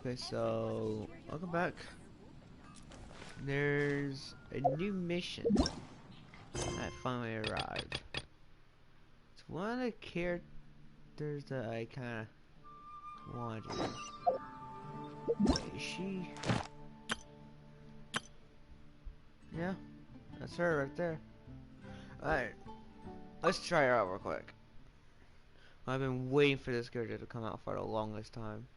Okay, so welcome back. There's a new mission that finally arrived. It's one of the characters that I kind of wanted. Is she? Yeah, that's her right there. Alright, let's try her out real quick. I've been waiting for this character to come out for the longest time.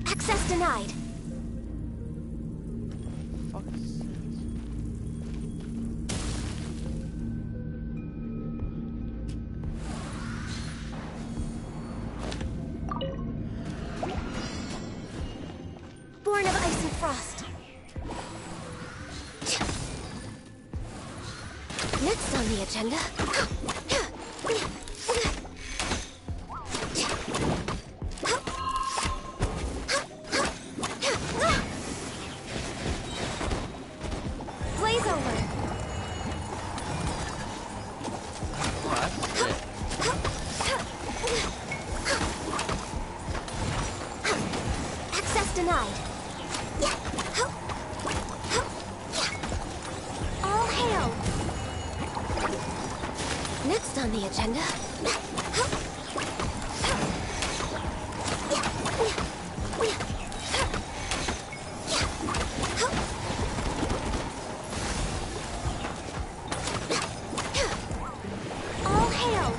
Access denied. Fuck is this? Born of ice and frost. Next on the agenda. Blaze over. Access denied. All hail. Next on the agenda. All hail.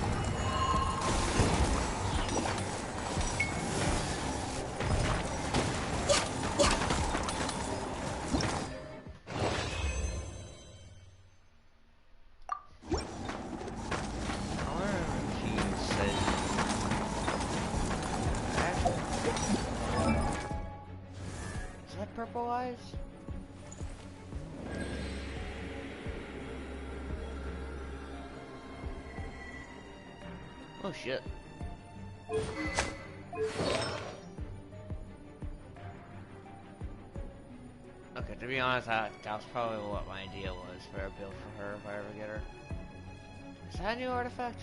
Is that purple eyes? Oh shit. Okay, to be honest, that was probably what my idea was for a build for her if I ever get her. Is that a new artifact?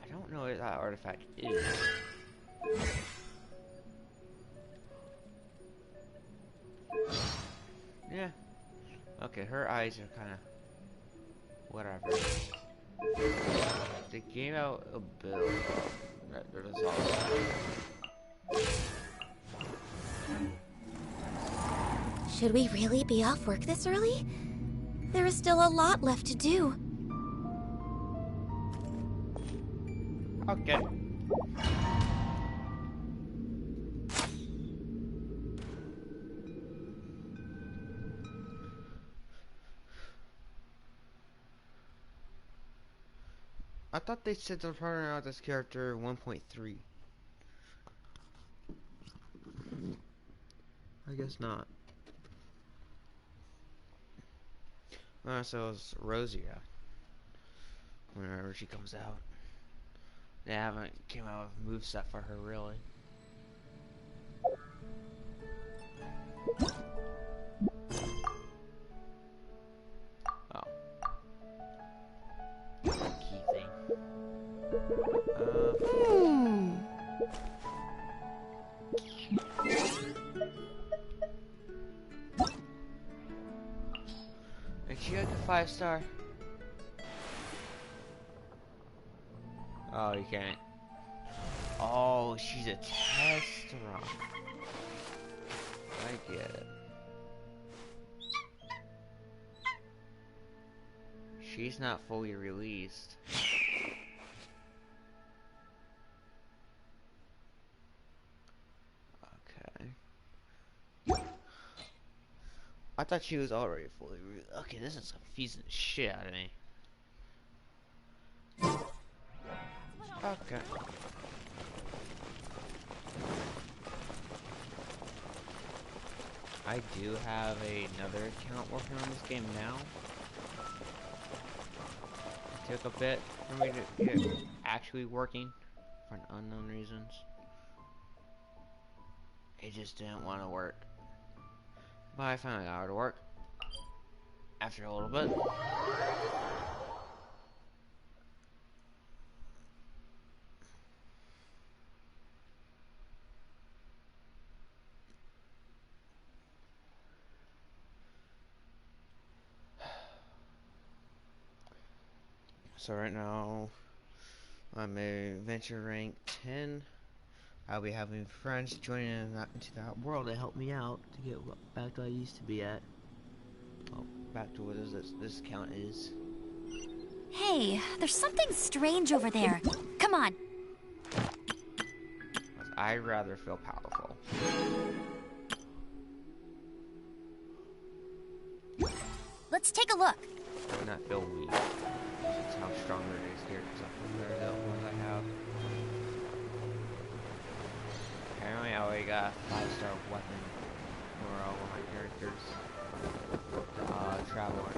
I don't know what that artifact is. Yeah. Okay, her eyes are kind of whatever. They gave out a build that is all. Should we really be off work this early? There is still a lot left to do. Okay. I thought they said they're turning out this character 1.3. I guess not. So it's Rosia. Whenever she comes out. They haven't came out with moveset for her really. Oh. Key thing. And she got a 5-star. Oh, you can't. Oh, she's a test run. I get it. She's not fully released. Okay. I thought she was already fully released. Okay, this is confusing the shit out of me. Okay. I do have another account working on this game now. It took a bit for me to get actually working for unknown reasons. It just didn't want to work. But I finally got it to work after a little bit. So right now, I'm a venture rank 10. I'll be having friends joining into that world to help me out to get back to what I used to be at. Well, back to what this count is. Hey, there's something strange over there. Come on. I'd rather feel powerful. Let's take a look. Not feel weak. That's how strong it is here, because compared to the ones I have. Apparently I already got a 5-star weapon for all of my characters. Traveler.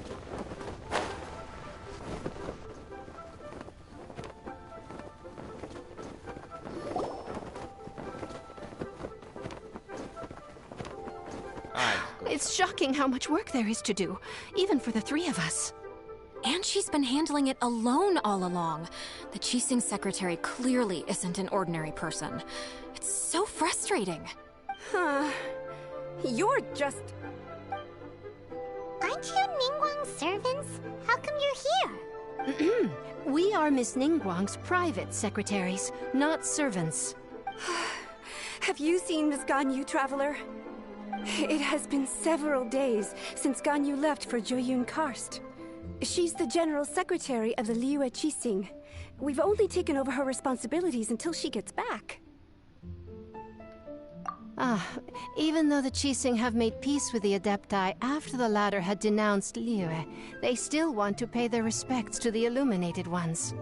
It's shocking how much work there is to do, even for the three of us. And she's been handling it alone all along. The Qixing secretary clearly isn't an ordinary person. It's so frustrating. You're just... Aren't you Ningguang's servants? How come you're here? We are Miss Ningguang's private secretaries, not servants. Have you seen Miss Ganyu, Traveler? It has been several days since Ganyu left for Joyun Karst. She's the general secretary of the Liyue Qixing. We've only taken over her responsibilities until she gets back. Even though the Qixing have made peace with the Adepti after the latter had denounced Liyue, they still want to pay their respects to the Illuminated Ones.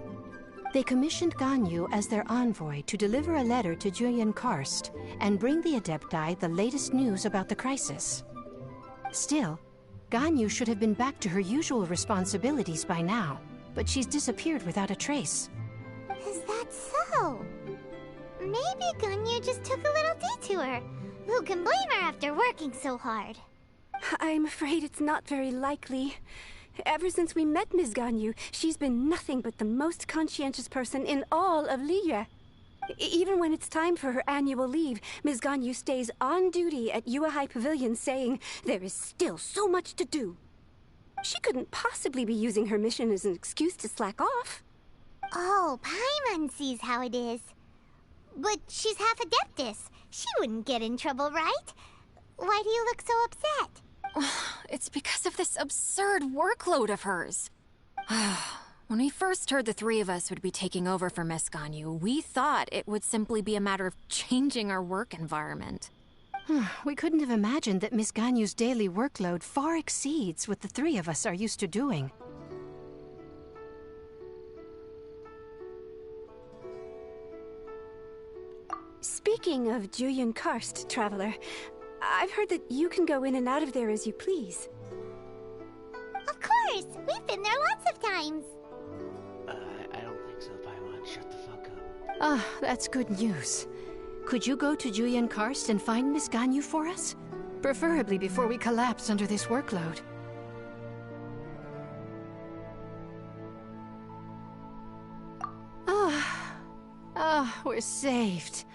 They commissioned Ganyu as their envoy to deliver a letter to Joyun Karst and bring the Adepti the latest news about the crisis. Still, Ganyu should have been back to her usual responsibilities by now, but she's disappeared without a trace. Is that so? Maybe Ganyu just took a little detour. Who can blame her after working so hard? I'm afraid it's not very likely. Ever since we met Ms. Ganyu, she's been nothing but the most conscientious person in all of Liyue. Even when it's time for her annual leave, Ms. Ganyu stays on duty at Yuehai Pavilion saying there is still so much to do. She couldn't possibly be using her mission as an excuse to slack off. Oh, Paimon sees how it is. But she's half Adeptus. She wouldn't get in trouble, right? Why do you look so upset? It's because of this absurd workload of hers. When we first heard the three of us would be taking over for Miss Ganyu, we thought it would simply be a matter of changing our work environment. We couldn't have imagined that Miss Ganyu's daily workload far exceeds what the three of us are used to doing. Speaking of Joyun Karst, Traveler, I've heard that you can go in and out of there as you please. Of course! We've been there lots of times. I don't think so, Paimon. Shut the fuck up. That's good news. Could you go to Joyun Karst and find Miss Ganyu for us? Preferably before we collapse under this workload. We're saved.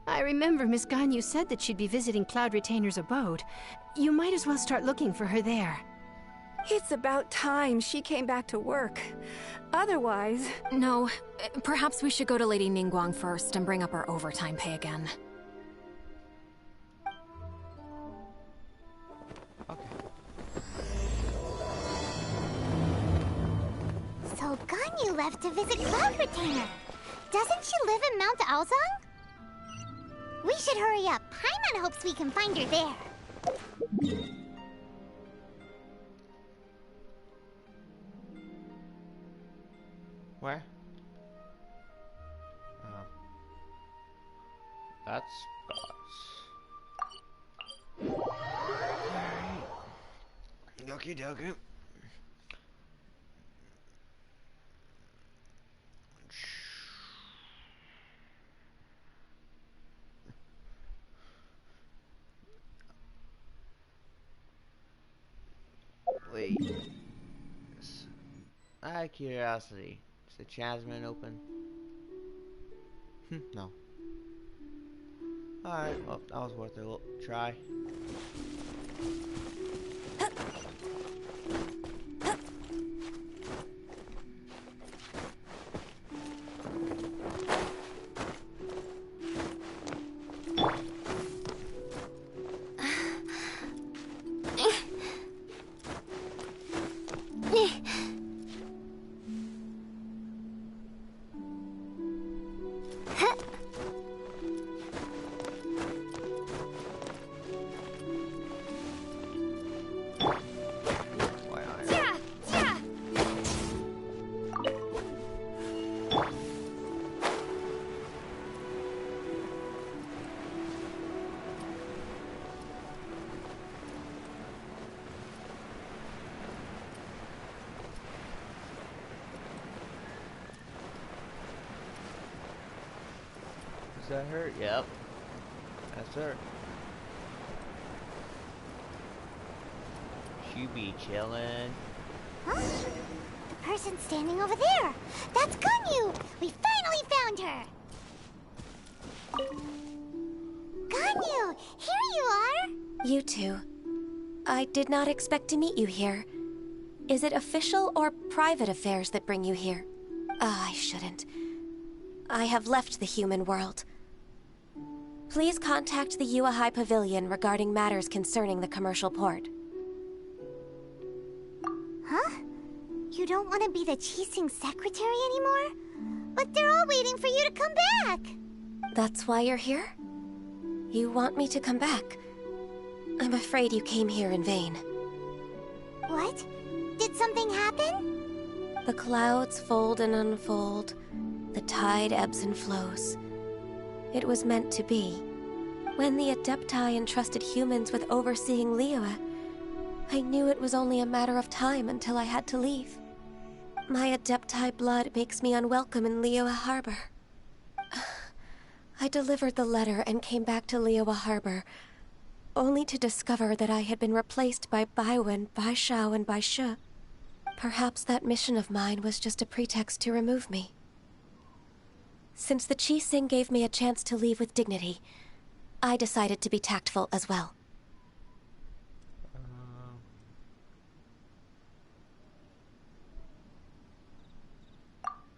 I remember Miss Ganyu said that she'd be visiting Cloud Retainer's abode. You might as well start looking for her there. It's about time she came back to work. Otherwise... No, perhaps we should go to Lady Ningguang first and bring up our overtime pay again. Okay. So Ganyu left to visit Cloud Retainer. Doesn't she live in Mount Aozong? We should hurry up. Paimon hopes we can find her there. Where? That's spots. Okie dokie. Wait. Out of curiosity, is the Jasmine open? No. Alright, well, that was worth a little try. Does that hurt? Yep. That's her. She be chillin'. Huh? The person standing over there! That's Ganyu! We finally found her! Ganyu! Here you are! You two. I did not expect to meet you here. Is it official or private affairs that bring you here? I shouldn't. I have left the human world. Please contact the Yuehai Pavilion regarding matters concerning the commercial port. Huh? You don't want to be the Qixing secretary anymore? But they're all waiting for you to come back! That's why you're here? You want me to come back? I'm afraid you came here in vain. What? Did something happen? The clouds fold and unfold. The tide ebbs and flows. It was meant to be. When the Adepti entrusted humans with overseeing Liyue, I knew it was only a matter of time until I had to leave. My Adepti blood makes me unwelcome in Liyue Harbor. I delivered the letter and came back to Liyue Harbor, only to discover that I had been replaced by Baiwen, Baishao, and Baishe. Perhaps that mission of mine was just a pretext to remove me. Since the Qixing gave me a chance to leave with dignity, I decided to be tactful as well.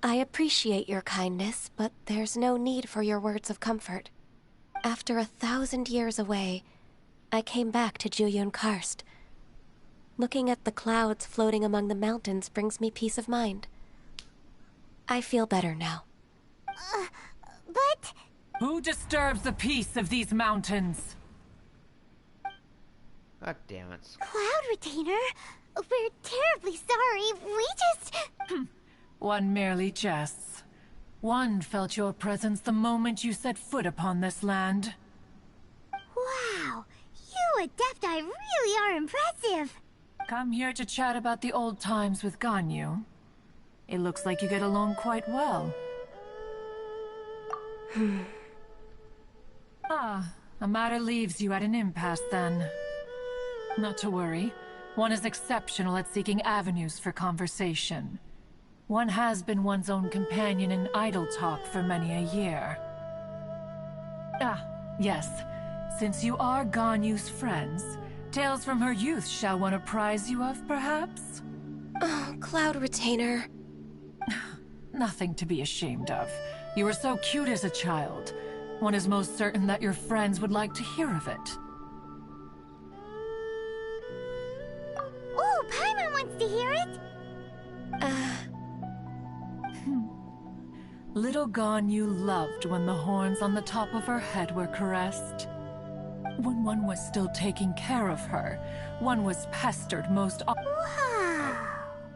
I appreciate your kindness, but there's no need for your words of comfort. After 1,000 years away, I came back to Juyun Karst. Looking at the clouds floating among the mountains brings me peace of mind. I feel better now. But... Who disturbs the peace of these mountains? God damn it. Cloud Retainer, we're terribly sorry. We just... One merely jests. One felt your presence the moment you set foot upon this land. Wow, you Adepti really are impressive. Come here to chat about the old times with Ganyu. It looks like you get along quite well. A matter leaves you at an impasse then. Not to worry. One is exceptional at seeking avenues for conversation. One has been one's own companion in idle talk for many a year. Yes. Since you are Ganyu's friends, tales from her youth shall one apprise you of, perhaps? Oh, Cloud Retainer. Nothing to be ashamed of. You were so cute as a child. One is most certain that your friends would like to hear of it. Oh, Paimon wants to hear it. Little Ganyu loved when the horns on the top of her head were caressed. When one was still taking care of her, one was pestered most often. Wow.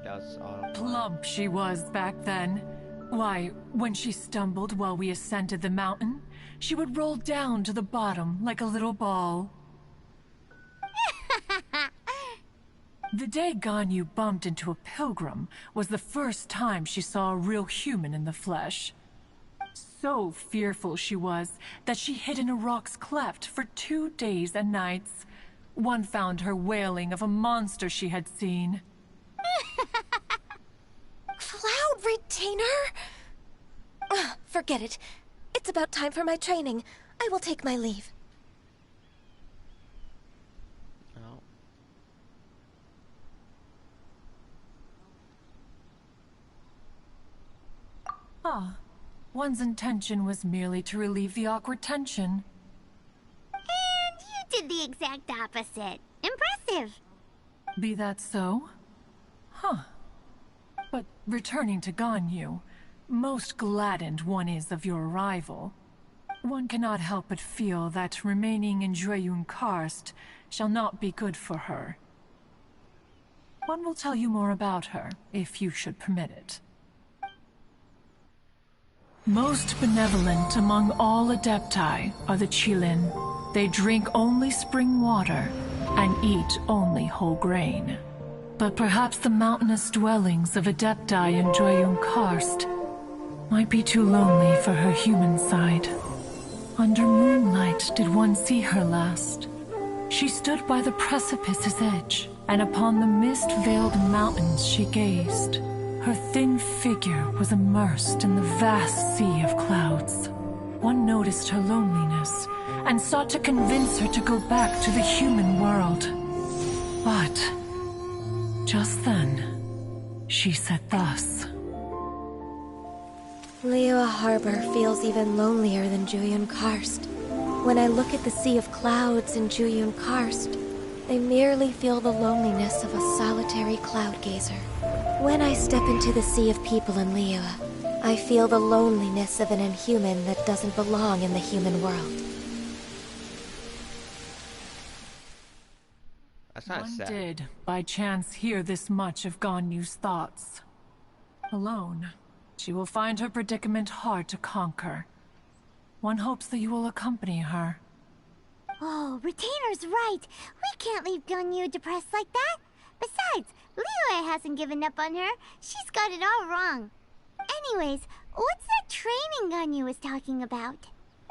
That's all. Plump she was back then. Why, when she stumbled while we ascended the mountain, she would roll down to the bottom like a little ball. The day Ganyu bumped into a pilgrim was the first time she saw a real human in the flesh. So fearful she was that she hid in a rock's cleft for 2 days and nights. One found her wailing of a monster she had seen. Cloud Retainer? Ugh, forget it. It's about time for my training. I will take my leave. Oh. Ah, one's intention was merely to relieve the awkward tension. And you did the exact opposite. Impressive. Be that so? Huh. But returning to Ganyu, most gladdened one is of your arrival. One cannot help but feel that remaining in Jueyun Karst shall not be good for her. One will tell you more about her, if you should permit it. Most benevolent among all Adepti are the Qilin. They drink only spring water and eat only whole grain. But perhaps the mountainous dwellings of Adepti in Jueyun Karst might be too lonely for her human side. Under moonlight did one see her last. She stood by the precipice's edge, and upon the mist-veiled mountains she gazed. Her thin figure was immersed in the vast sea of clouds. One noticed her loneliness, and sought to convince her to go back to the human world. But just then, she said thus. Liyue Harbor feels even lonelier than Jueyun Karst. When I look at the sea of clouds in Jueyun Karst, I merely feel the loneliness of a solitary cloud gazer. When I step into the sea of people in Liyue, I feel the loneliness of an inhuman that doesn't belong in the human world. That's not One sad. did, by chance, hear this much of Ganyu's thoughts. Alone, she will find her predicament hard to conquer. One hopes that you will accompany her. Oh, Retainer's right. We can't leave Ganyu depressed like that. Besides, Liyue hasn't given up on her. She's got it all wrong. Anyways, what's that training Ganyu was talking about?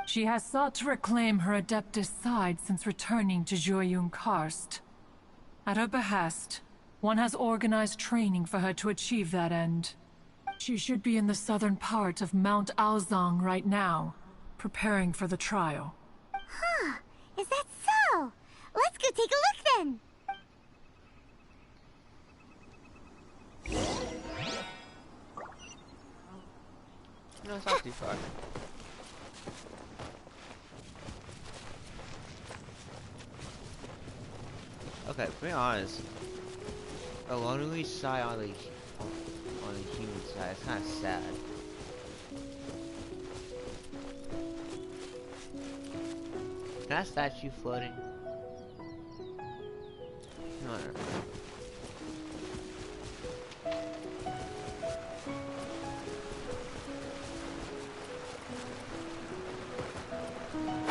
She has sought to reclaim her Adeptus side since returning to Jueyun Karst. At her behest, one has organized training for her to achieve that end. She should be in the southern part of Mount Aozang right now, preparing for the trial. Huh, is that so? Let's go take a look then. No, it's not too far. Okay, to be honest, a lonely sigh on the human side, it's kind of sad. Is that statue floating? No.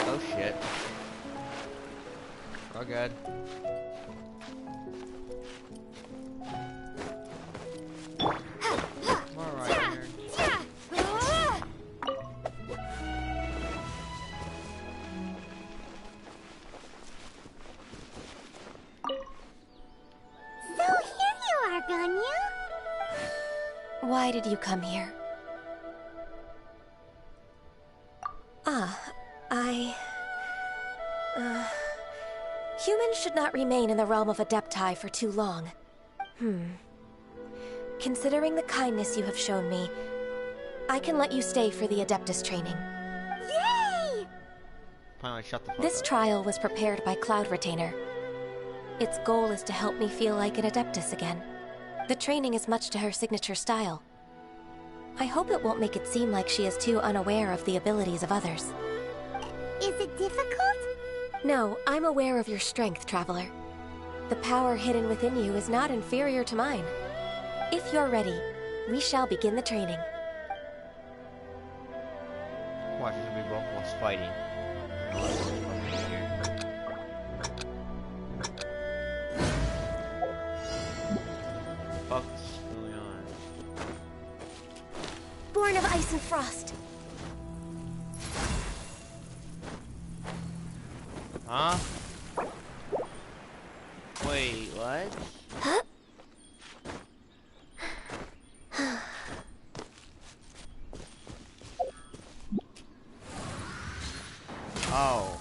Oh shit. Oh god. Why did you come here? Humans should not remain in the realm of Adepti for too long. Considering the kindness you have shown me, I can let you stay for the Adeptus training. Yay! Finally, shut the fuck This up. trial was prepared by Cloud Retainer. Its goal is to help me feel like an Adeptus again. The training is much to her signature style. I hope it won't make it seem like she is too unaware of the abilities of others. Is it difficult? No, I'm aware of your strength, Traveler. The power hidden within you is not inferior to mine. If you're ready, we shall begin the training. Watch as we both was fighting. Born of ice and frost. Huh? Wait, what? Huh? Oh.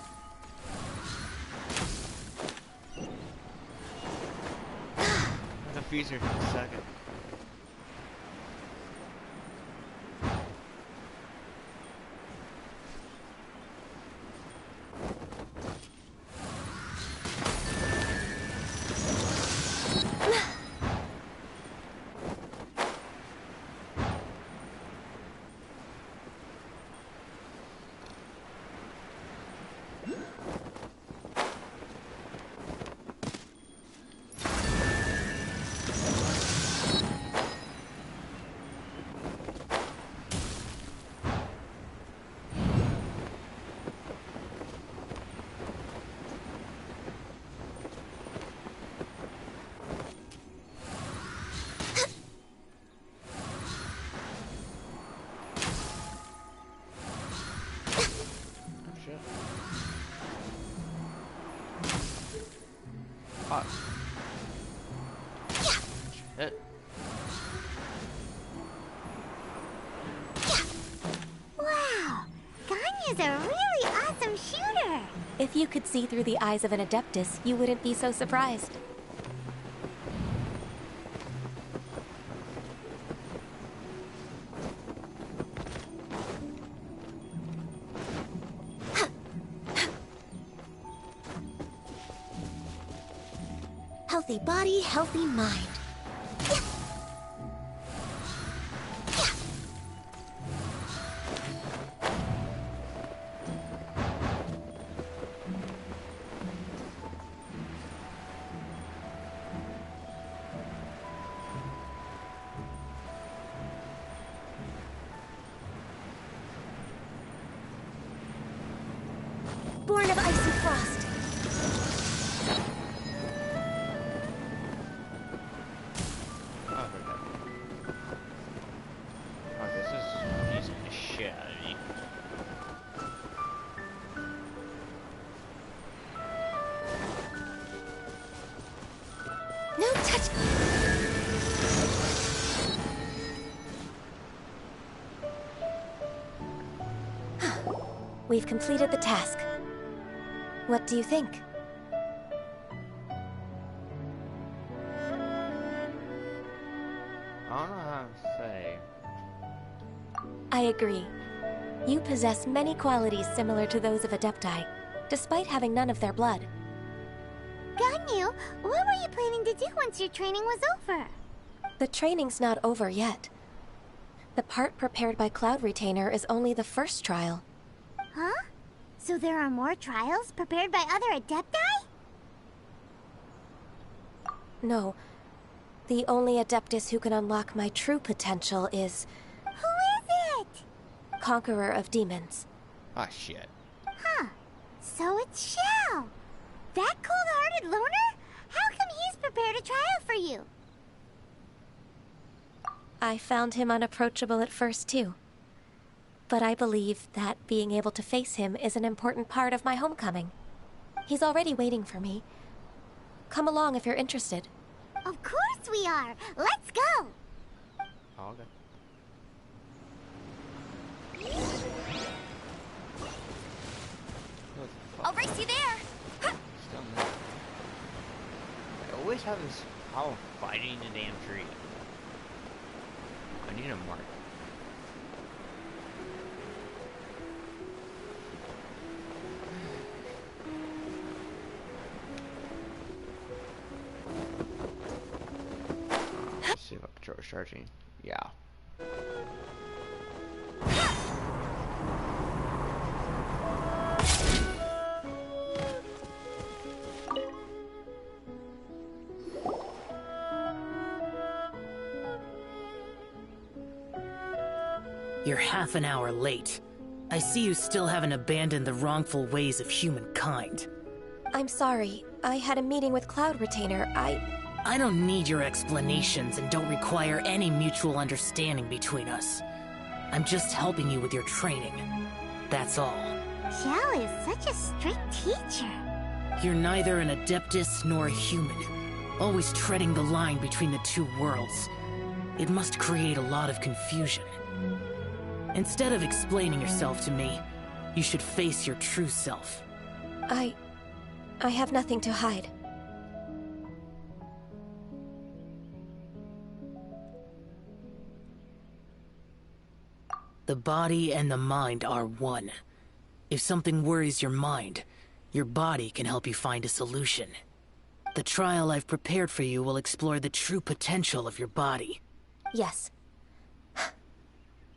I'm confused here for a second. Oh. Shit. Wow! Ganya's a really awesome shooter! If you could see through the eyes of an Adeptus, you wouldn't be so surprised. Healthy body, healthy mind. Born of ice and frost. No touch. We've completed the task. What do you think? I don't know how to say. I agree. You possess many qualities similar to those of Adepti, despite having none of their blood. Ganyu, what were you planning to do once your training was over? The training's not over yet. The part prepared by Cloud Retainer is only the first trial. Huh? So there are more trials prepared by other Adepti? No. The only Adeptus who can unlock my true potential is... Who is it? Conqueror of Demons. Ah, shit. Huh. So it's Xiao. That cold-hearted loner? How come he's prepared a trial for you? I found him unapproachable at first, too. But I believe that being able to face him is an important part of my homecoming. He's already waiting for me. Come along if you're interested. Of course we are! Let's go! Oh, okay. I'll race you there! Still not. I always have this problem fighting the damn tree. I need a mark. Let's see if my controller's charging. Yeah. You're half an hour late. I see you still haven't abandoned the wrongful ways of humankind. I'm sorry. I had a meeting with Cloud Retainer. I don't need your explanations and don't require any mutual understanding between us. I'm just helping you with your training. That's all. Xiao is such a strict teacher. You're neither an Adeptus nor a human, always treading the line between the two worlds. It must create a lot of confusion. Instead of explaining yourself to me, you should face your true self. I have nothing to hide. The body and the mind are one. If something worries your mind, your body can help you find a solution. The trial I've prepared for you will explore the true potential of your body. Yes.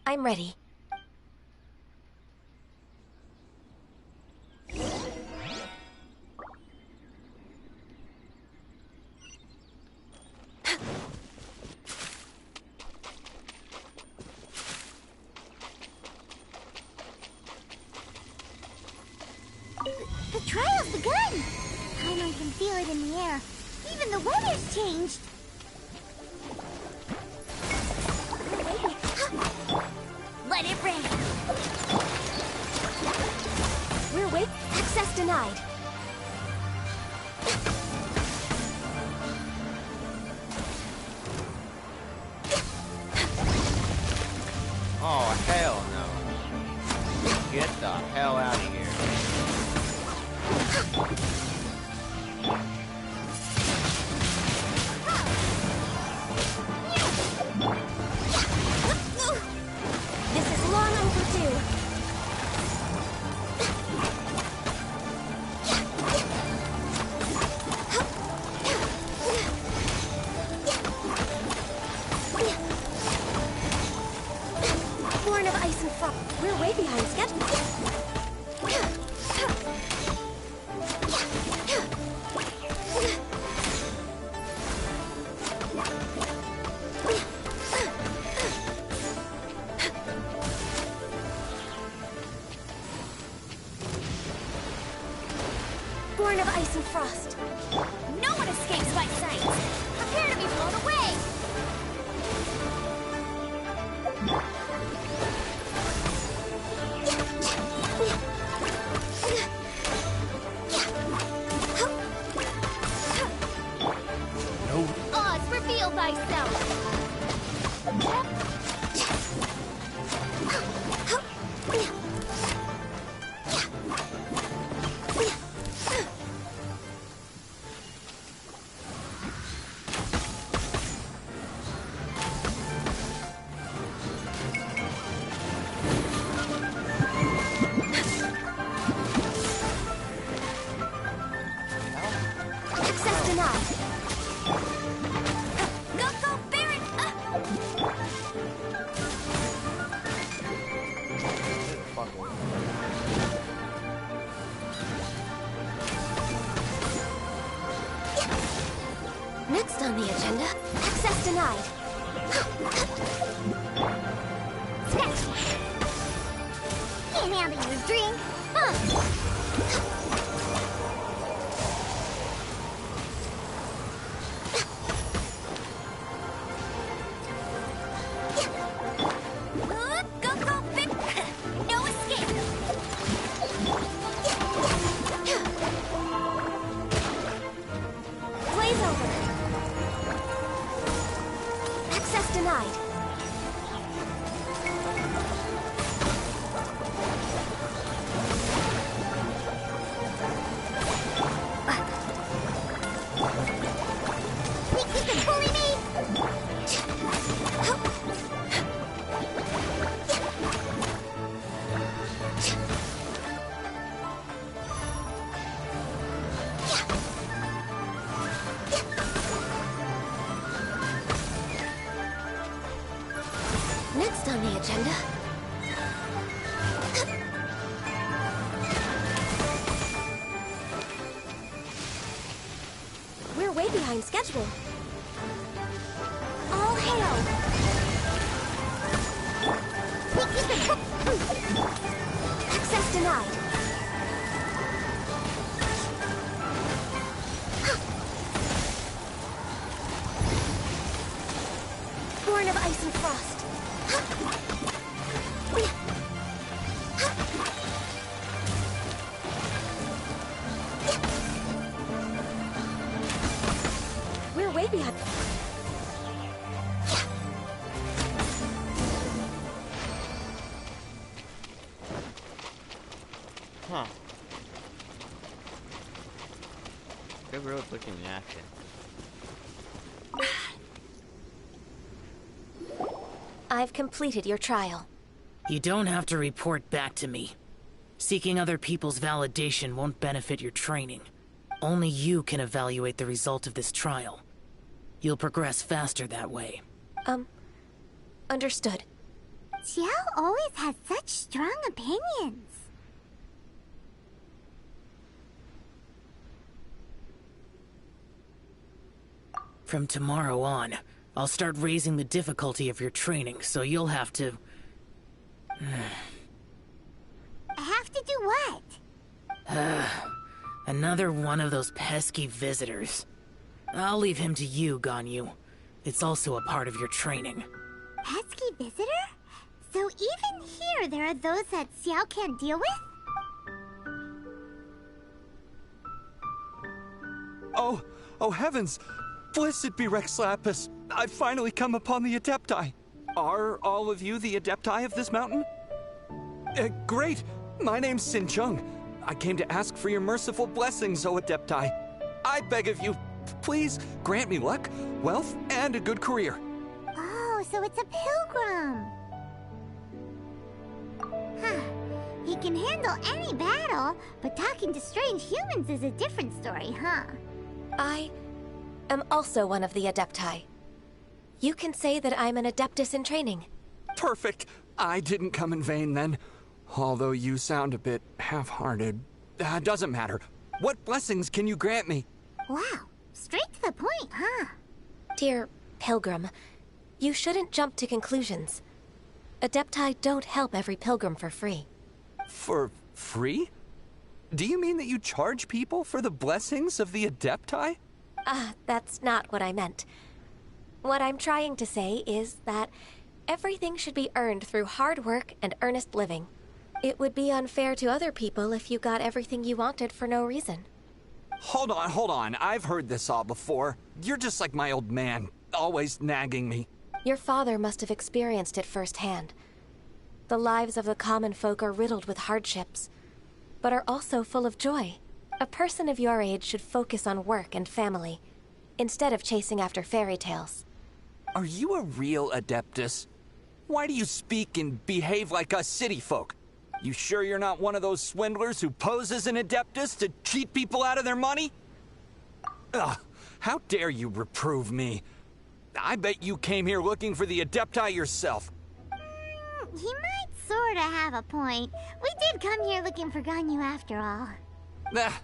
I'm ready. The trial's begun! Paimon can feel it in the air. Even the weather's changed. Let it rain! We're with access denied. Oh, hell no. Get the hell out of here. This is long overdue. Born of ice and frost. We're way behind schedule. Born of ice and frost. No one escapes my sight! Prepare to be blown away! No. Oz, reveal thyself! Access denied. Go, go, Baron! Fuck it. Next on the agenda, access denied. Snatch! Can't handle your drink! Go, go, big! No escape! Blaze over. Access denied. Think you can bully me? Next on the agenda. We're way behind schedule. All hail! Think you can Access denied. Born of ice and frost. Huh. Good road looking in action. I've completed your trial. You don't have to report back to me. Seeking other people's validation won't benefit your training. Only you can evaluate the result of this trial. You'll progress faster that way. Understood. Xiao always has such strong opinions. From tomorrow on, I'll start raising the difficulty of your training, so you'll have to... I have to do what? Another one of those pesky visitors. I'll leave him to you, Ganyu. It's also a part of your training. Pesky visitor? So even here there are those that Xiao can't deal with? Oh heavens! Blessed be Rex Lapis! I've finally come upon the Adepti. Are all of you the Adepti of this mountain? Great! My name's Sin Chung. I came to ask for your merciful blessings, O Adepti. I beg of you, please grant me luck, wealth, and a good career. Oh, so it's a pilgrim. Huh. He can handle any battle, but talking to strange humans is a different story, huh? I am also one of the Adepti. You can say that I'm an Adeptus in training. Perfect. I didn't come in vain then. Although you sound a bit half-hearted. Doesn't matter. What blessings can you grant me? Wow, straight to the point, huh? Dear Pilgrim, you shouldn't jump to conclusions. Adepti don't help every pilgrim for free. For free? Do you mean that you charge people for the blessings of the Adepti? That's not what I meant. What I'm trying to say is that everything should be earned through hard work and earnest living. It would be unfair to other people if you got everything you wanted for no reason. Hold on. I've heard this all before. You're just like my old man, always nagging me. Your father must have experienced it firsthand. The lives of the common folk are riddled with hardships, but are also full of joy. A person of your age should focus on work and family, instead of chasing after fairy tales. Are you a real Adeptus? Why do you speak and behave like us city folk? You sure you're not one of those swindlers who pose as an Adeptus to cheat people out of their money? Ugh, how dare you reprove me? I bet you came here looking for the Adepti yourself. He might sorta have a point. We did come here looking for Ganyu after all.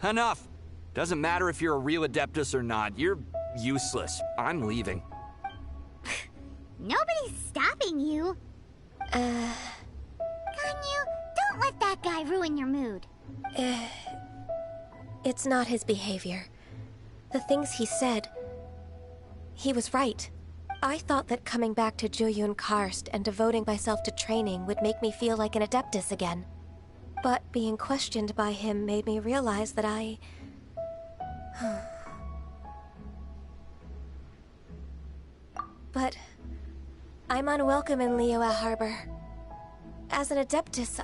Enough. Doesn't matter if you're a real Adeptus or not. You're useless. I'm leaving. Nobody's stopping you. Ganyu, don't let that guy ruin your mood. It's not his behavior. The things he said... He was right. I thought that coming back to Jueyun Karst and devoting myself to training would make me feel like an Adeptus again. But being questioned by him made me realize that I... But... I'm unwelcome in Liyue Harbor. As an Adeptus,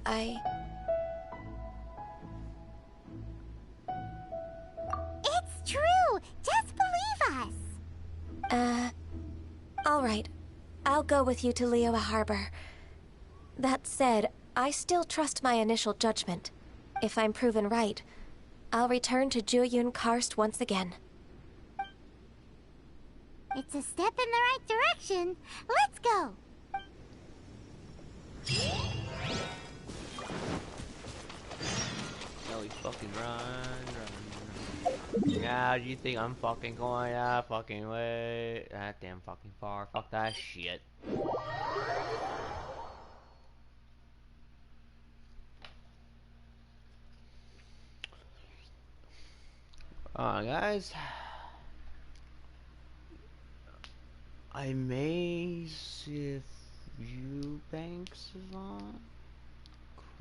It's true! Just believe us! Alright. I'll go with you to Liyue Harbor. That said, I still trust my initial judgment. If I'm proven right, I'll return to Jueyun Karst once again. It's a step in the right direction. Let's go! No, we fucking run. Yeah, do you think I'm fucking going that fucking way? That damn fucking far. Fuck that shit. Guys. I may see if Eubanks is on.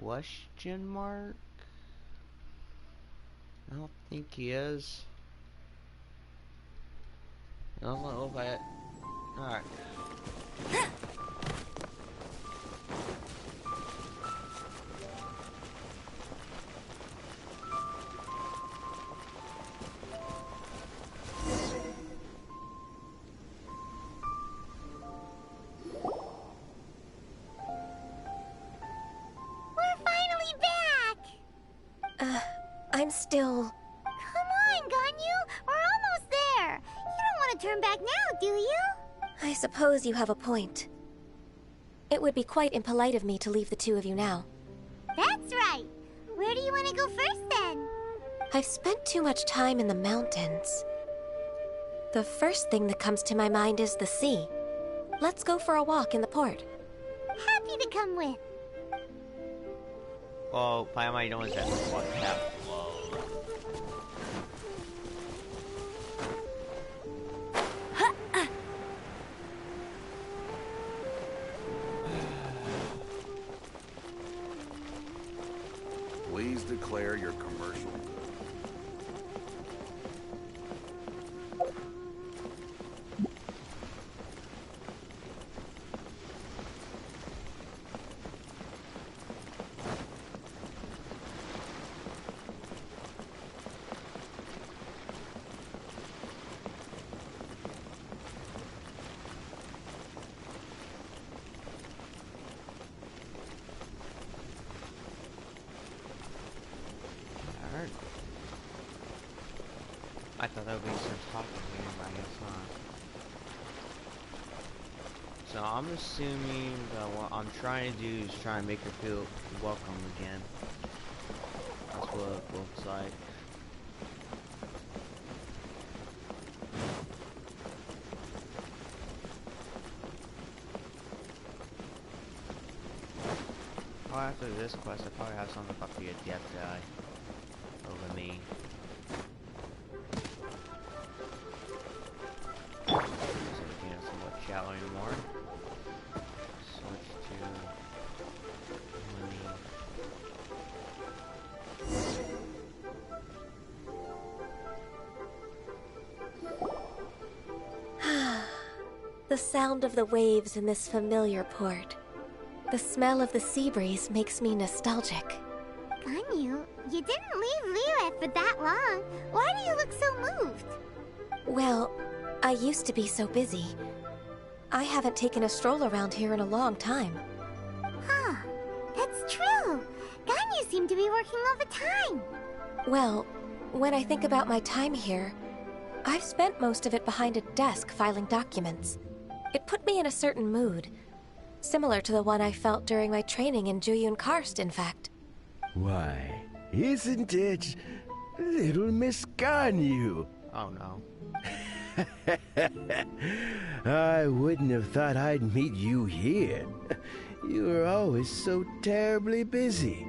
Question mark? I don't think he is. It doesn't look like it. Alright. I'm still... Come on, Ganyu! We're almost there! You don't want to turn back now, do you? I suppose you have a point. It would be quite impolite of me to leave the two of you now. That's right! Where do you want to go first, then? I've spent too much time in the mountains. The first thing that comes to my mind is the sea. Let's go for a walk in the port. Happy to come with. Well, Paimon, you don't want that one cap. Please declare your commercial good. I thought that would be some talking here, but I guess not. So I'm assuming that what I'm trying to do is try and make her feel welcome again. That's what it looks like. Oh, after this quest, I probably have something about the adept guy over me. So we can't see what shallow anymore. Switch to money. The sound of the waves in this familiar port. The smell of the sea breeze makes me nostalgic. Ganyu, you didn't leave Liyue for that long. Why do you look so moved? Well, I used to be so busy. I haven't taken a stroll around here in a long time. Huh, that's true. Ganyu seemed to be working all the time. Well, when I think about my time here, I've spent most of it behind a desk filing documents. It put me in a certain mood, similar to the one I felt during my training in Juyun Karst, in fact. Why, isn't it little Miss Ganyu? Oh no. I wouldn't have thought I'd meet you here. You were always so terribly busy.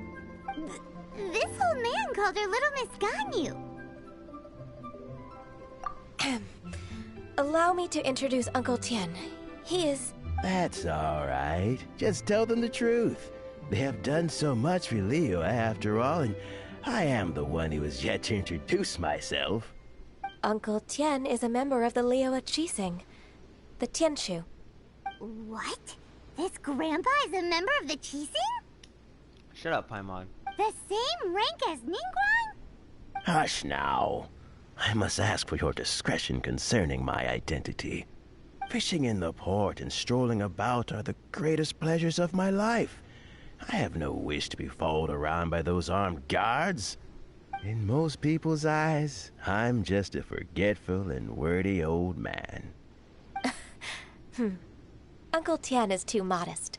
This old man called her Little Miss Ganyu. Allow me to introduce Uncle Tien. He is... That's all right. Just tell them the truth. They have done so much for Liyue after all, and I am the one who has yet to introduce myself. Uncle Tien is a member of the Liyue Qixing, the Tianshu. What? This grandpa is a member of the Qixing? Shut up, Paimon. The same rank as Ningguang? Hush now. I must ask for your discretion concerning my identity. Fishing in the port and strolling about are the greatest pleasures of my life. I have no wish to be followed around by those armed guards. In most people's eyes, I'm just a forgetful and wordy old man. Uncle Tien is too modest.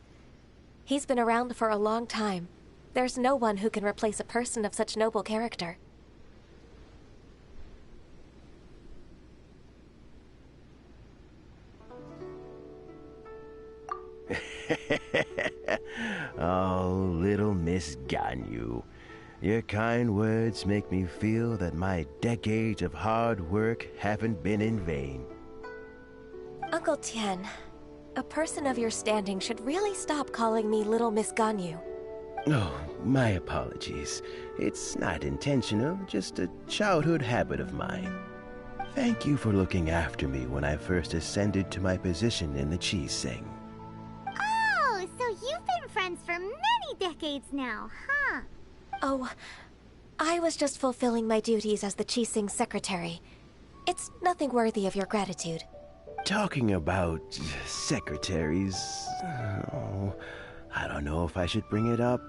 He's been around for a long time. There's no one who can replace a person of such noble character. Oh, little Miss Ganyu. Your kind words make me feel that my decades of hard work haven't been in vain. Uncle Tien, a person of your standing should really stop calling me Little Miss Ganyu. Oh, my apologies. It's not intentional, just a childhood habit of mine. Thank you for looking after me when I first ascended to my position in the Qixing. Oh, so you've been friends for many decades now, huh? Oh, I was just fulfilling my duties as the Qixing secretary. It's nothing worthy of your gratitude. Talking about secretaries... Oh, I don't know if I should bring it up.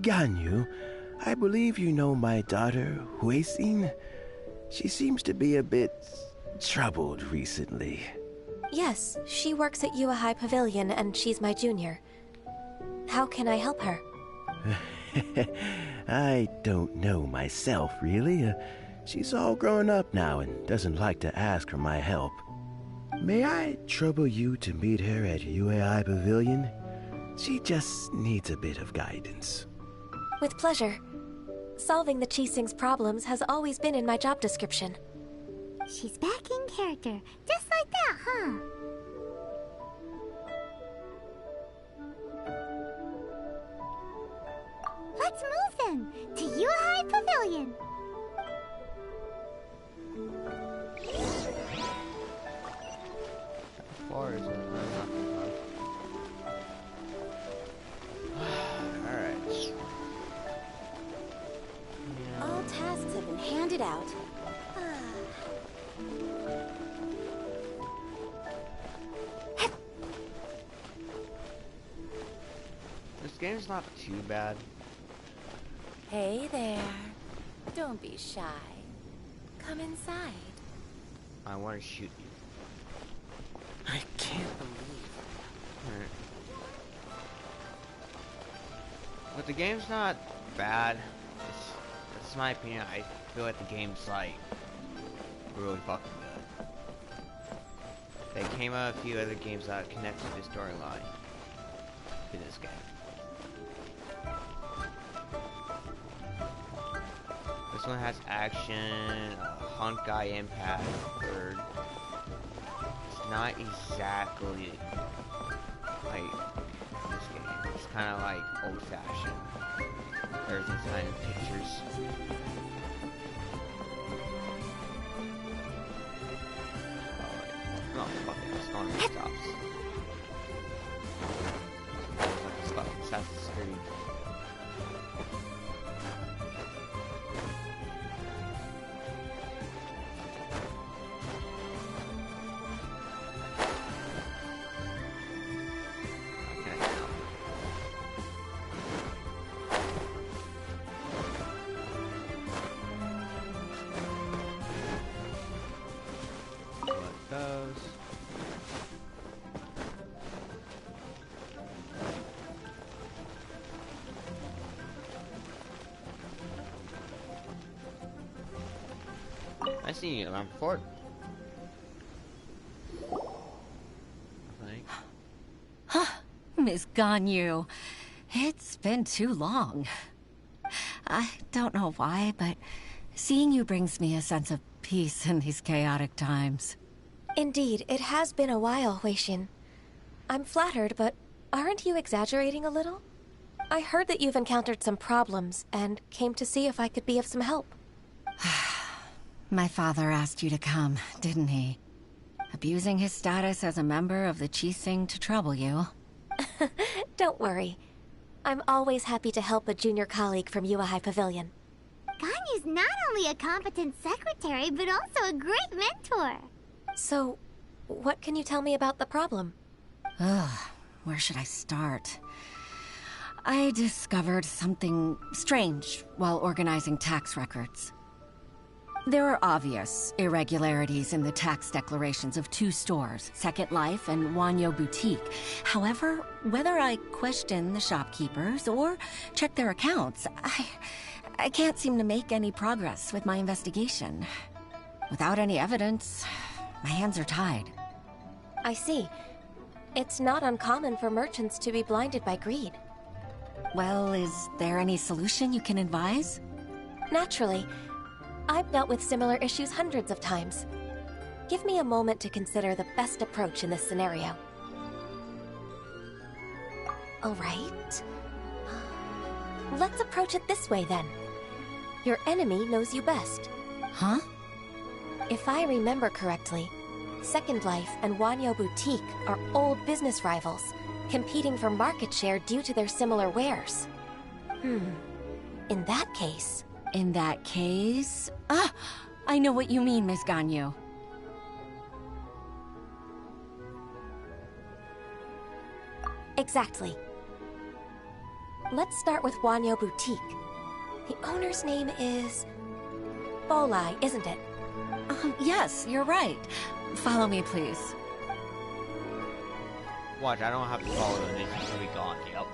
Ganyu, I believe you know my daughter, Huixin. She seems to be a bit troubled recently. Yes, she works at Yuehai Pavilion and she's my junior. How can I help her? I don't know myself, really. She's all grown up now and doesn't like to ask for my help. May I trouble you to meet her at UAI Pavilion? She just needs a bit of guidance. With pleasure. Solving the Qixing's problems has always been in my job description. She's back in character, just like that, huh? Let's move then to Yuehai Pavilion. How far is it? Not too far. Alright. All tasks have been handed out. This game's not too bad. Hey there. Don't be shy. Come inside. I want to shoot you. I can't believe. Alright. But the game's not bad. That's my opinion. I feel like the game's like really fucking good. There came out a few other games that connect to the storyline to this game. This one has action, hunt guy impact, third. It's not exactly like this game. It's kind of like old-fashioned. Everything's kind of pictures. Oh, fuck it. It's going to the stops. It's like Assassin's Creed. I seen you around before. Huh, Miss Ganyu. It's been too long. I don't know why, but seeing you brings me a sense of peace in these chaotic times. Indeed, it has been a while, Huixin. I'm flattered, but aren't you exaggerating a little? I heard that you've encountered some problems and came to see if I could be of some help. My father asked you to come, didn't he? Abusing his status as a member of the Qixing to trouble you. Don't worry. I'm always happy to help a junior colleague from Yuehai Pavilion. Ganyu's not only a competent secretary, but also a great mentor. So, what can you tell me about the problem? Ugh, where should I start? I discovered something strange while organizing tax records. There are obvious irregularities in the tax declarations of two stores, Second Life and Wanyo Boutique. However, whether I question the shopkeepers or check their accounts, I can't seem to make any progress with my investigation. Without any evidence, my hands are tied. I see. It's not uncommon for merchants to be blinded by greed. Well, is there any solution you can advise? Naturally. I've dealt with similar issues hundreds of times. Give me a moment to consider the best approach in this scenario. All right. Let's approach it this way, then. Your enemy knows you best. Huh? If I remember correctly, Second Life and Wanyo Boutique are old business rivals, competing for market share due to their similar wares. In that case... In that case... Ah! I know what you mean, Miss Ganyu. Exactly. Let's start with Wanyo Boutique. The owner's name is Bolai, isn't it? Yes, you're right. Follow me, please. Watch, I don't have to follow them. It's just gonna be gone. Yep.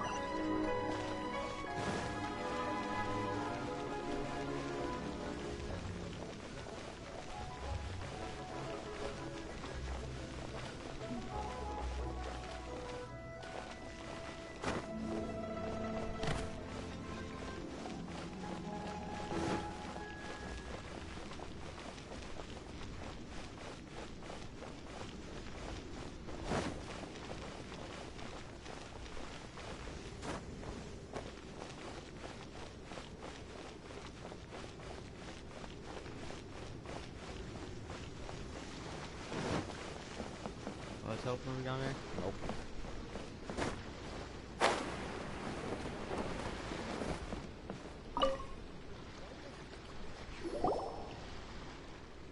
Let's hope we're down there. Nope.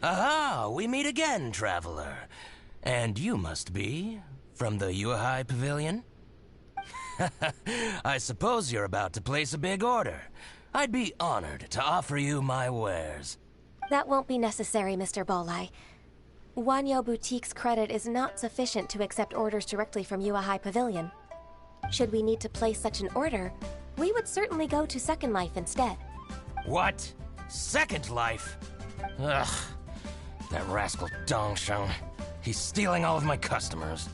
Aha! We meet again, traveler. And you must be from the Yuehai Pavilion? I suppose you're about to place a big order. I'd be honored to offer you my wares. That won't be necessary, Mr. Bolai. Wanyo Boutique's credit is not sufficient to accept orders directly from Yuehai Pavilion. Should we need to place such an order, we would certainly go to Second Life instead. What? Second Life? Ugh. That rascal Dongsheng. He's stealing all of my customers.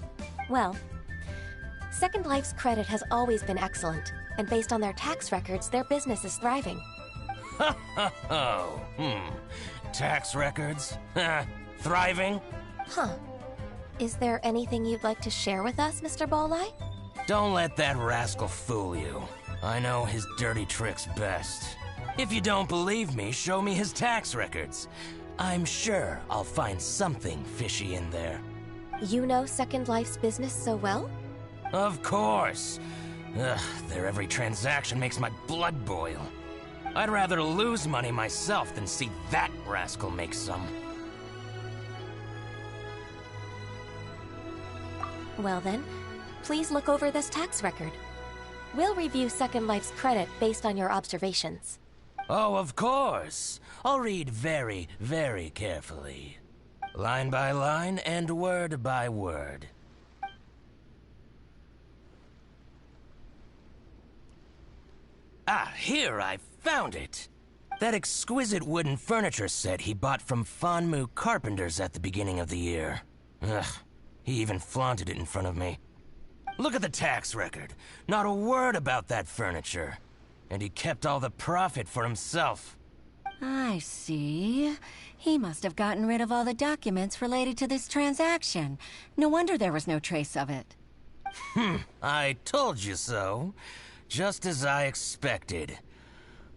Well, Second Life's credit has always been excellent, and based on their tax records, their business is thriving. Oh, tax records? Thriving? Huh. Is there anything you'd like to share with us, Mr. Bolai? Don't let that rascal fool you. I know his dirty tricks best. If you don't believe me, show me his tax records. I'm sure I'll find something fishy in there. You know Second Life's business so well? Of course. Ugh, their every transaction makes my blood boil. I'd rather lose money myself than see that rascal make some. Well then, please look over this tax record. We'll review Second Life's credit based on your observations. Oh, of course. I'll read very, very carefully. Line by line and word by word. Ah, here, I found it. That exquisite wooden furniture set he bought from Fanmu Carpenters at the beginning of the year. Ugh, he even flaunted it in front of me. Look at the tax record. Not a word about that furniture. And he kept all the profit for himself. I see. He must have gotten rid of all the documents related to this transaction. No wonder there was no trace of it. I told you so. Just as I expected.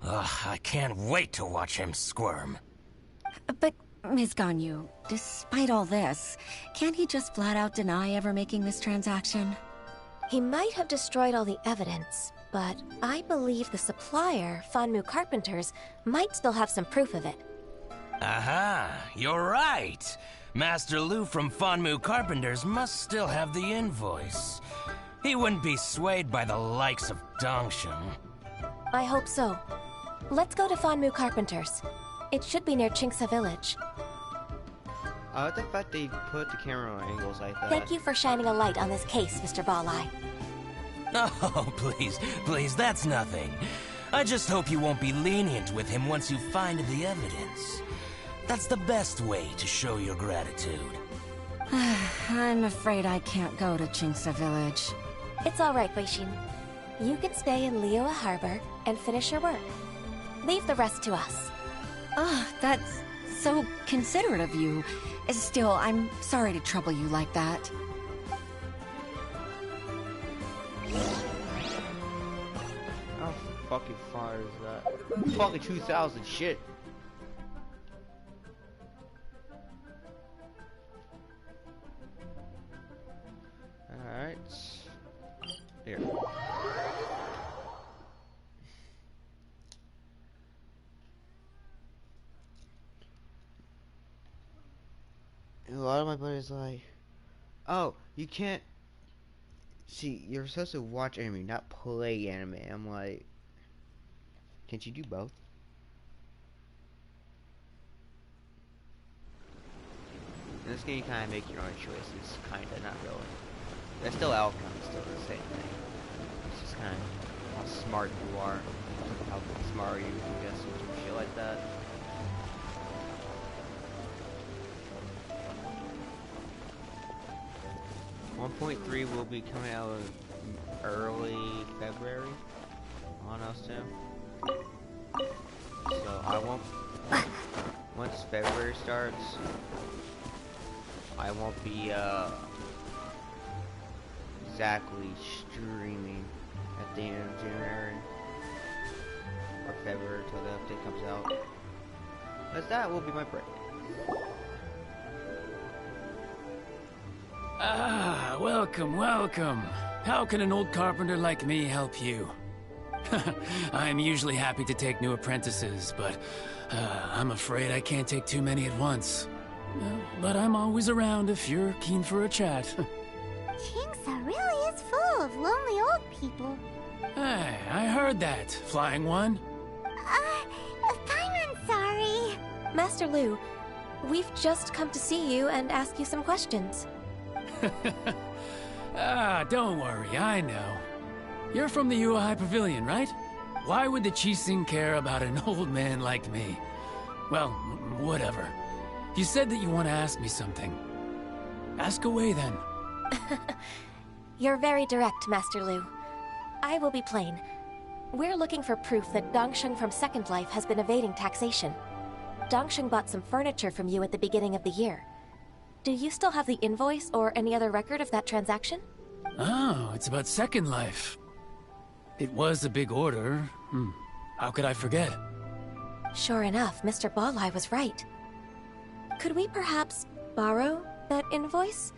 Ugh, I can't wait to watch him squirm. But, Ms. Ganyu, despite all this, can't he just flat out deny ever making this transaction? He might have destroyed all the evidence, but I believe the supplier, Fanmu Carpenters, might still have some proof of it. Aha, you're right. Master Lu from Fanmu Carpenters must still have the invoice. He wouldn't be swayed by the likes of Dongsheng. I hope so. Let's go to Fanmu Carpenters. It should be near Chingsa Village. I like the fact they put the camera on angles like that. Thank you for shining a light on this case, Mr. Bolai. Oh, please, that's nothing. I just hope you won't be lenient with him once you find the evidence. That's the best way to show your gratitude. I'm afraid I can't go to Chingsa Village. It's all right, Weishin. You can stay in Liyue Harbor and finish your work. Leave the rest to us. Ah, that's so considerate of you. Still, I'm sorry to trouble you like that. How fucking far is that? Fucking 2,000 shit. Alright. Here. A lot of my buddies like, oh, you can't see, you're supposed to watch anime, not play anime. I'm like, Can't you do both? In this game, you kind of make your own choices. Kinda, not really. They're still outcomes, still the same thing. It's just kind of how smart you are, how smart you can guess and shit like that. .3 will be coming out of early February on us too. So I won't. Once February starts, I won't be exactly streaming at the end of January or February until the update comes out. As that will be my break. Ah, welcome, welcome. How can an old carpenter like me help you? I'm usually happy to take new apprentices, but I'm afraid I can't take too many at once. But I'm always around if you're keen for a chat. Kingsa really is full of lonely old people. Hey, I heard that, Flying One. Paimon's sorry. Master Lu, we've just come to see you and ask you some questions. Ah, don't worry, I know. You're from the Yuehai Pavilion, right? Why would the Qixing care about an old man like me? Well, whatever. You said that you want to ask me something. Ask away, then. You're very direct, Master Lu. I will be plain. We're looking for proof that Dongsheng from Second Life has been evading taxation. Dongsheng bought some furniture from you at the beginning of the year. Do you still have the invoice or any other record of that transaction? Oh, it's about Second Life. It was a big order. How could I forget? Sure enough, Mr. Balai was right. Could we perhaps borrow that invoice?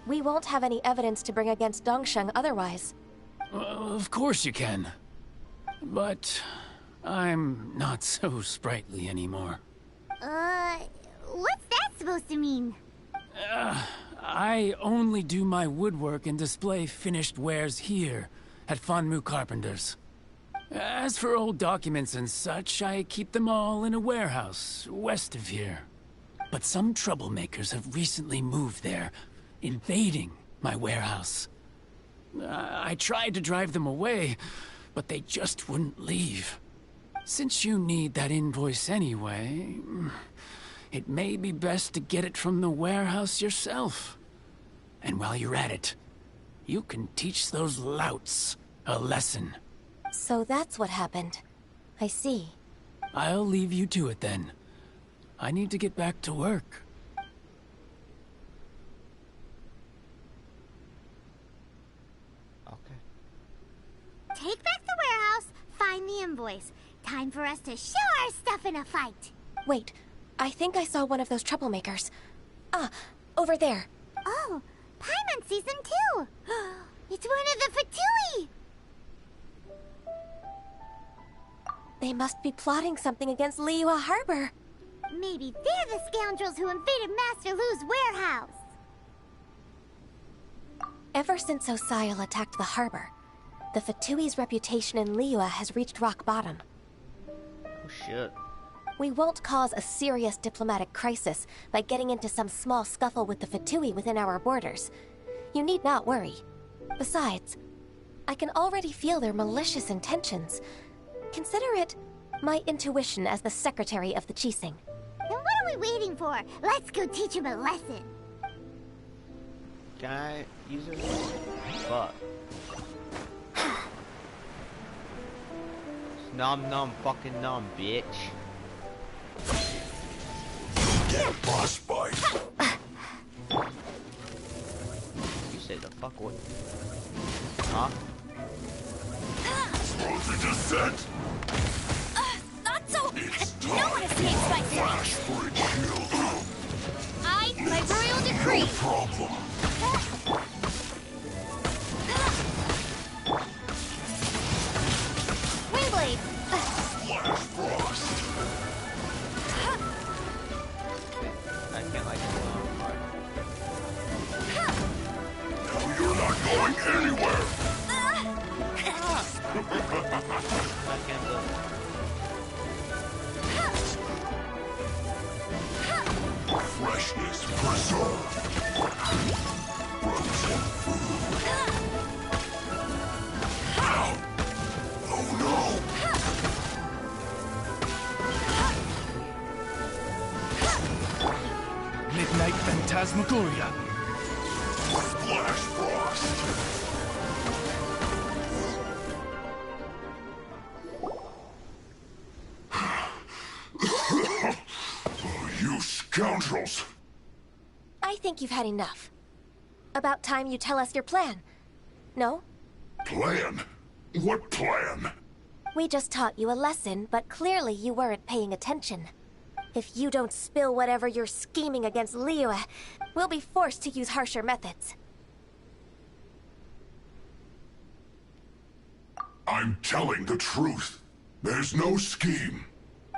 We won't have any evidence to bring against Dongsheng otherwise. Of course you can. But I'm not so sprightly anymore. What's that supposed to mean? I only do my woodwork and display finished wares here at Fanmu Carpenters. As for old documents and such, I keep them all in a warehouse west of here. But some troublemakers have recently moved there, invading my warehouse. I tried to drive them away, but they just wouldn't leave. Since you need that invoice anyway, it may be best to get it from the warehouse yourself. And while you're at it, you can teach those louts a lesson. So that's what happened. I see. I'll leave you to it then. I need to get back to work. Okay. Take back the warehouse, find the invoice. Time for us to show our stuff in a fight. Wait, I think I saw one of those troublemakers. Ah, over there. Oh, Paimon sees them too. It's one of the Fatui. They must be plotting something against Liyue Harbor. Maybe they're the scoundrels who invaded Master Lu's warehouse. Ever since Osial attacked the harbor, the Fatui's reputation in Liyue has reached rock bottom. Oh shit. We won't cause a serious diplomatic crisis by getting into some small scuffle with the Fatui within our borders. You need not worry. Besides, I can already feel their malicious intentions. Consider it my intuition as the secretary of the Qixing. Then what are we waiting for? Let's go teach him a lesson. Can I use it? Fuck. Nom nom fucking nom, bitch. Get frostbite. You say the fuck what? Huh? Frozen descent. Not so. It's No one escapes my Flash for a shield. I, by royal decree. No problem. Windblade. Flash frost. I can't like Now you're not going anywhere. I can't look. Preserve. Frozen food. Oh no! Midnight Phantasmagoria. Flash frost. You scoundrels! I think you've had enough. About time you tell us your plan. No? Plan? What plan? We just taught you a lesson, but clearly you weren't paying attention. If you don't spill whatever you're scheming against Liyue, we'll be forced to use harsher methods. I'm telling the truth. There's no scheme.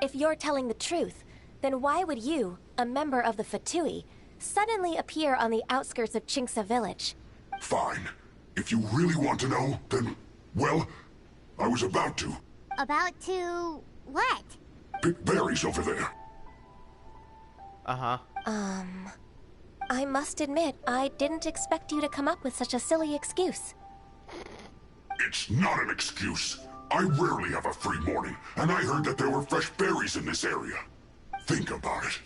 If you're telling the truth, then why would you, a member of the Fatui, suddenly appear on the outskirts of Chinksa village? Fine. If you really want to know, then, well, I was about to. About to... what? Pick berries over there. Uh-huh. I must admit, I didn't expect you to come up with such a silly excuse. It's not an excuse. I rarely have a free morning, and I heard that there were fresh berries in this area. Think about it.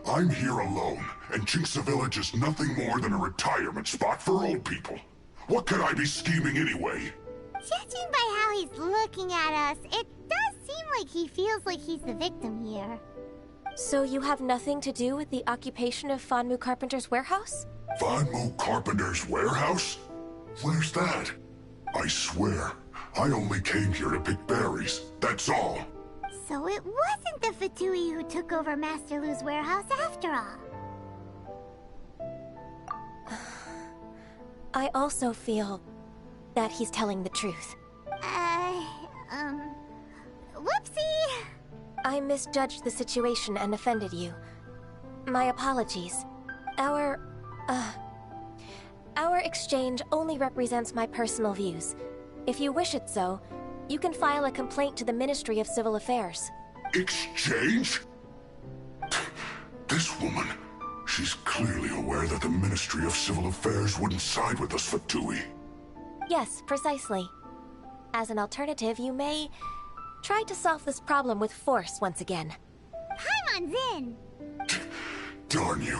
I'm here alone, and Chinksa Village is nothing more than a retirement spot for old people. What could I be scheming anyway? Judging by how he's looking at us, it does seem like he feels like he's the victim here. So you have nothing to do with the occupation of Fanmu Carpenter's warehouse? Fanmu Carpenter's warehouse? Where's that? I swear, I only came here to pick berries, that's all. So it wasn't the Fatui who took over Master Lu's warehouse after all. I also feel that he's telling the truth. Whoopsie! I misjudged the situation and offended you. My apologies. Our exchange only represents my personal views. If you wish it so, you can file a complaint to the Ministry of Civil Affairs. Exchange? This woman, she's clearly aware that the Ministry of Civil Affairs wouldn't side with us, Fatui. Yes, precisely. As an alternative, you may try to solve this problem with force once again. Paimon's in! Darn you.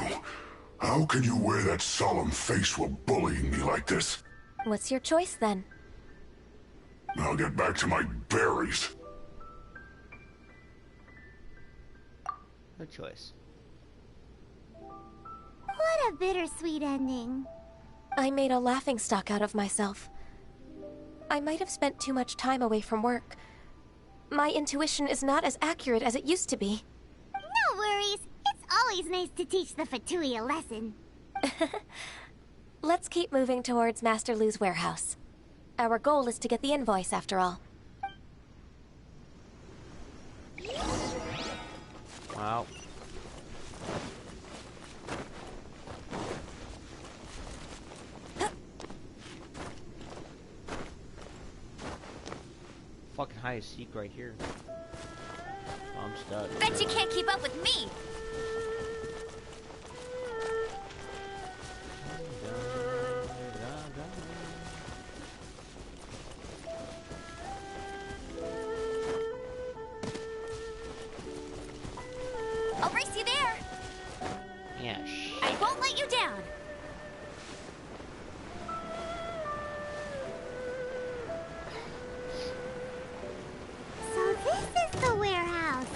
How can you wear that solemn face while bullying me like this? What's your choice, then? I'll get back to my berries. Good choice. What a bittersweet ending. I made a laughingstock out of myself. I might have spent too much time away from work. My intuition is not as accurate as it used to be. No worries. It's always nice to teach the Fatui a lesson. Let's keep moving towards Master Lu's warehouse. Our goal is to get the invoice, after all. Wow. Fucking high seek right here. I'm stuck. Bet you can't keep up with me! I'll race you there! Yeah, I won't let you down! So this is the warehouse.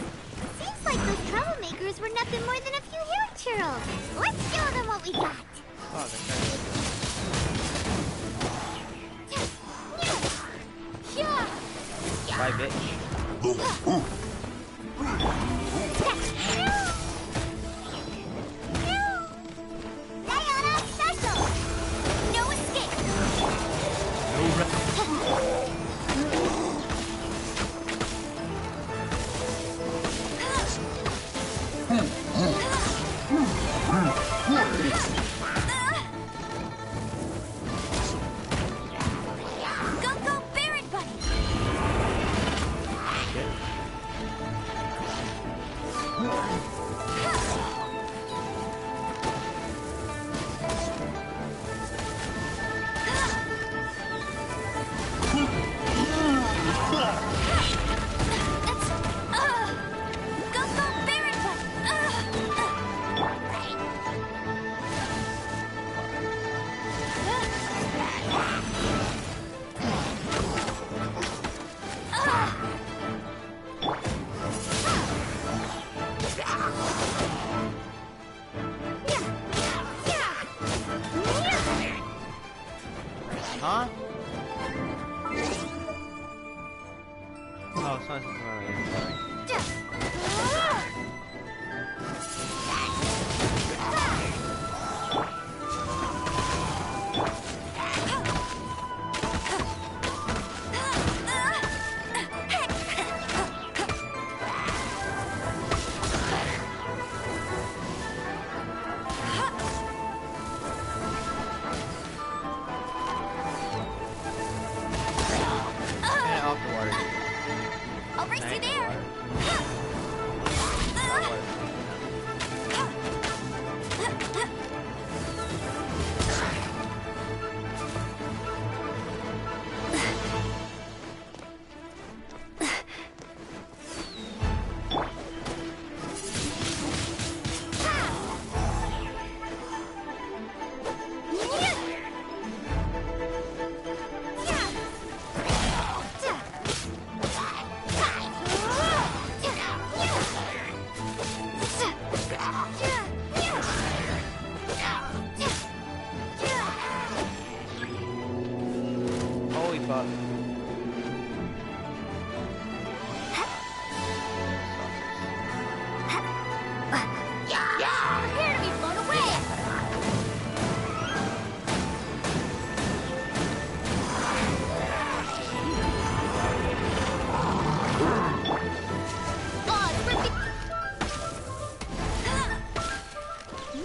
Seems like those troublemakers were nothing more than a few hair churls. Let's show them what we got. Oh, bye, bitch. Sayonara special! No escape! Go, go, Baron Bunny! Huh? Oh, it's not I'll race you there. Holy fuck. Prepare to be blown away.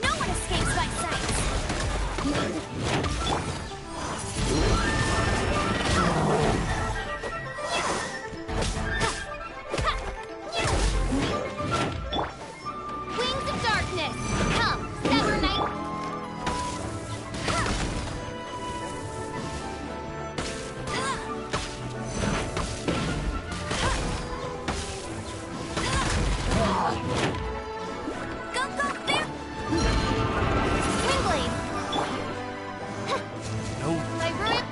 No one escapes my sight. Wings of darkness, come, sever night. Go, go, bear! Wingblade! No. I ruined.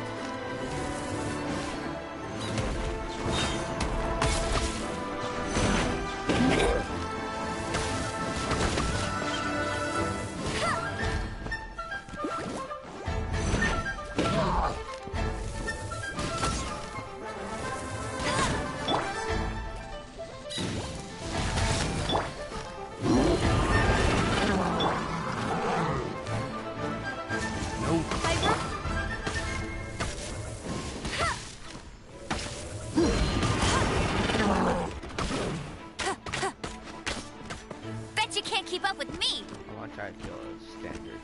Bet you can't keep up with me. I want to try to kill a standard.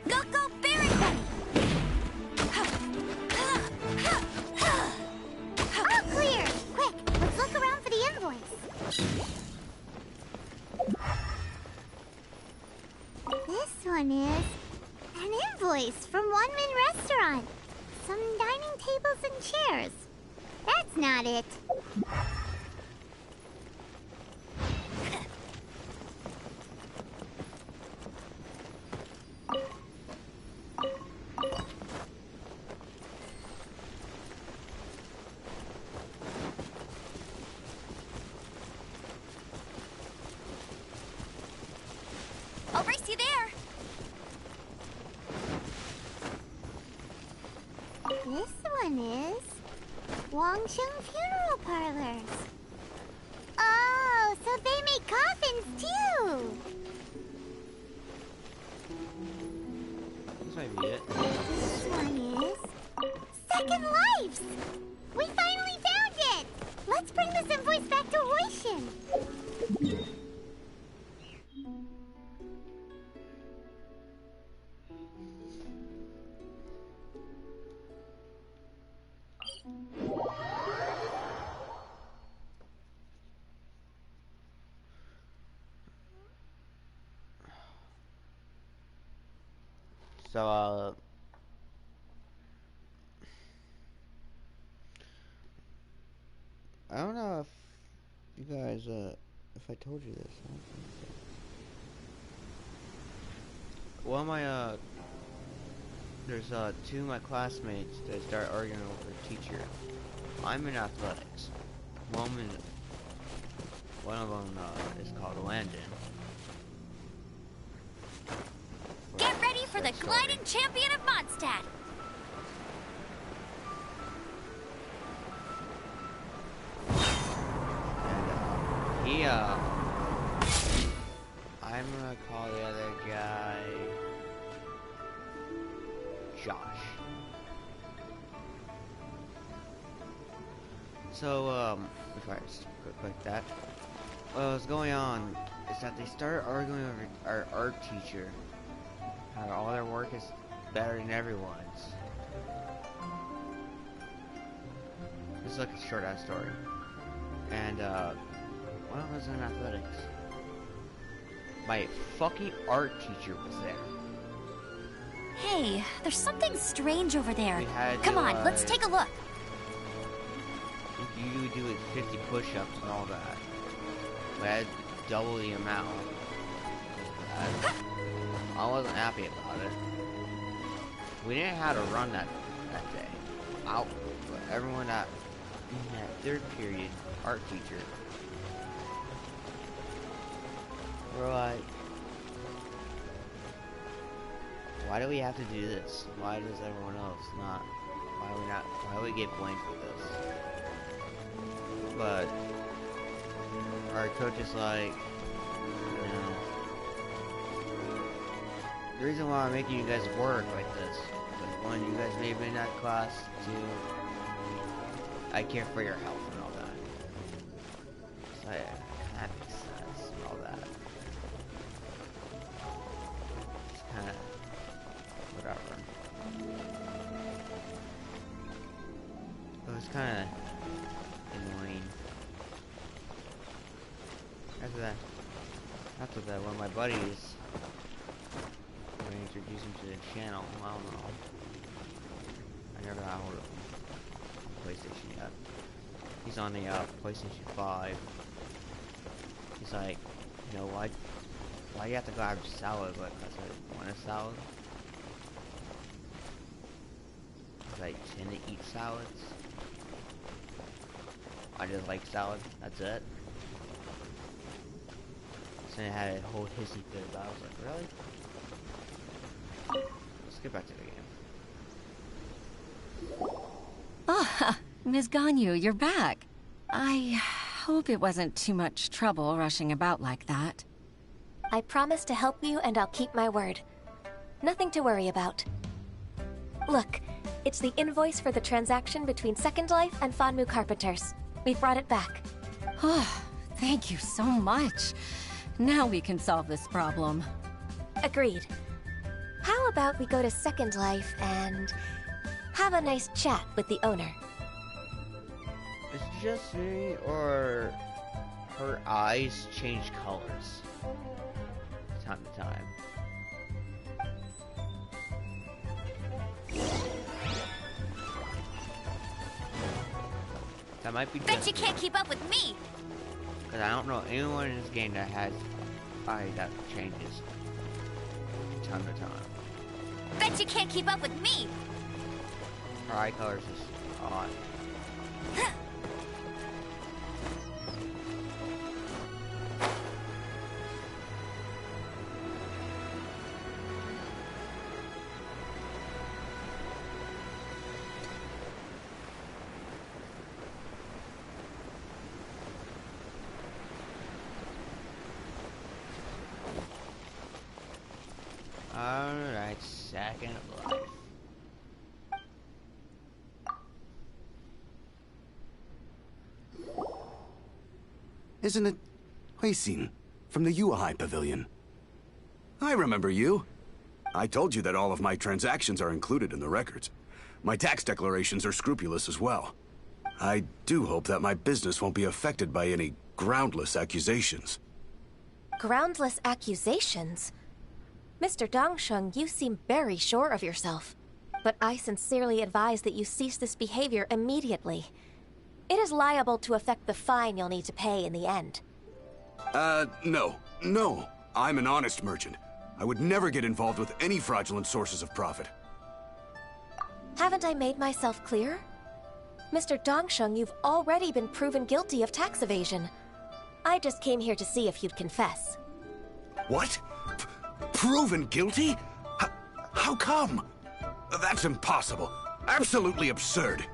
Go, go, Berry Bunny! All clear! Quick, let's look around for the invoice. This one is an invoice from One Min Restaurant. Some dining tables and chairs. That's not it. I'll race you there. This one is Wangsheng Funeral Parlors. Oh, so they make coffins too. This might be it. This one is Second Lives. We finally found it. Let's bring this invoice back to Hoishin. So, I don't know if you guys, if I told you this. I don't think so. One of my, there's, two of my classmates that start arguing over a teacher. I'm in athletics. One of them is called Landon. Get ready for the gliding champion of Mondstadt! I'm gonna call the other guy Josh. So, before I just click that, what's going on is that they started arguing over our art teacher. How all their work is better than everyone's. This is like a short ass story. And, one of us in athletics. My fucking art teacher was there. Hey, there's something strange over there. Had Come on, let's take a look. You do like 50 push-ups and all that. We had double the amount. I wasn't happy about it. We didn't have to run that day. Everyone that third period art teacher. We're like, why do we have to do this? Why does everyone else not? Why do we get blamed for this? But our coach is like, you know, the reason why I'm making you guys work like this is like, one, you guys may have been in that class. Two, I care for your health and all that. So yeah, that makes sense and all that. It's kind of whatever. It was kind of annoying. After that, one of my buddies, I'm gonna introduce him to the channel. I don't know. I never got hold of him. PlayStation yet. He's on the PlayStation 5. He's like, you know, why do you have to go have salad? Like, I want a salad. I tend to eat salads. I just like salad. That's it. So I had a whole hissy fit about it. I was like, really? Let's get back to the game. Ah, Ms. Ganyu, you're back. I hope it wasn't too much trouble rushing about like that. I promise to help you, and I'll keep my word. Nothing to worry about. Look, it's the invoice for the transaction between Second Life and Fanmu Carpenters. We've brought it back. Oh, thank you so much. Now we can solve this problem. Agreed. How about we go to Second Life and have a nice chat with the owner? Is it just me, or her eyes change colors time to time? That might be. Bet you can't keep up with me. Because I don't know anyone in this game that has eye that changes time to time. Bet you can't keep up with me. Her eye colors is odd. Alright, Second Life. Isn't it Huixin from the Yuehai Pavilion? I remember you. I told you that all of my transactions are included in the records. My tax declarations are scrupulous as well. I do hope that my business won't be affected by any groundless accusations. Groundless accusations? Mr. Dongsheng, you seem very sure of yourself. But I sincerely advise that you cease this behavior immediately. It is liable to affect the fine you'll need to pay in the end. No. I'm an honest merchant. I would never get involved with any fraudulent sources of profit. Haven't I made myself clear? Mr. Dongsheng, you've already been proven guilty of tax evasion. I just came here to see if you'd confess. What? Proven guilty? How come? That's impossible. Absolutely absurd.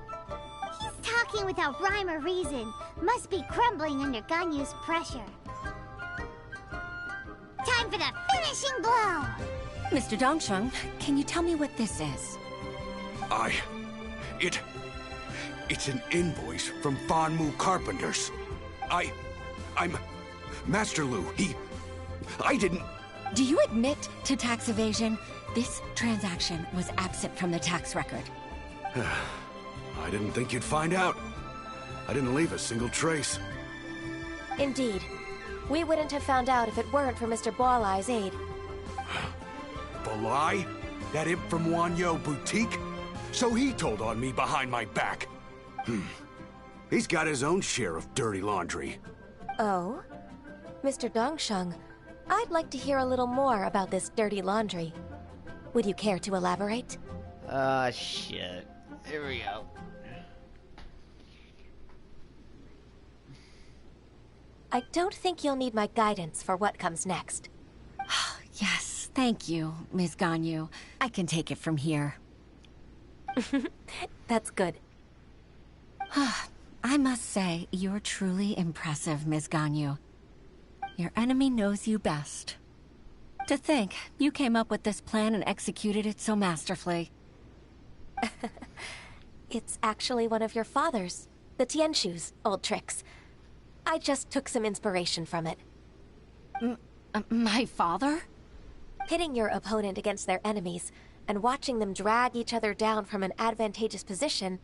He's talking without rhyme or reason. Must be crumbling under Ganyu's pressure. Time for the finishing blow! Mr. Dongsheng, can you tell me what this is? It's an invoice from Fanmu Carpenters. I'm Master Lu. I didn't... Do you admit to tax evasion? This transaction was absent from the tax record. I didn't think you'd find out. I didn't leave a single trace. Indeed. We wouldn't have found out if it weren't for Mr. Boalai's aid. Balai? That imp from Wanyo Boutique? So he told on me behind my back. He's got his own share of dirty laundry. Oh? Mr. Dongsheng, I'd like to hear a little more about this dirty laundry. Would you care to elaborate? Shit. Here we go. I don't think you'll need my guidance for what comes next. Yes, thank you, Ms. Ganyu. I can take it from here. That's good. I must say, you're truly impressive, Ms. Ganyu. Your enemy knows you best. To think, you came up with this plan and executed it so masterfully. It's actually one of your father's, the Tianshu's, old tricks. I just took some inspiration from it. My father? Pitting your opponent against their enemies, and watching them drag each other down from an advantageous position.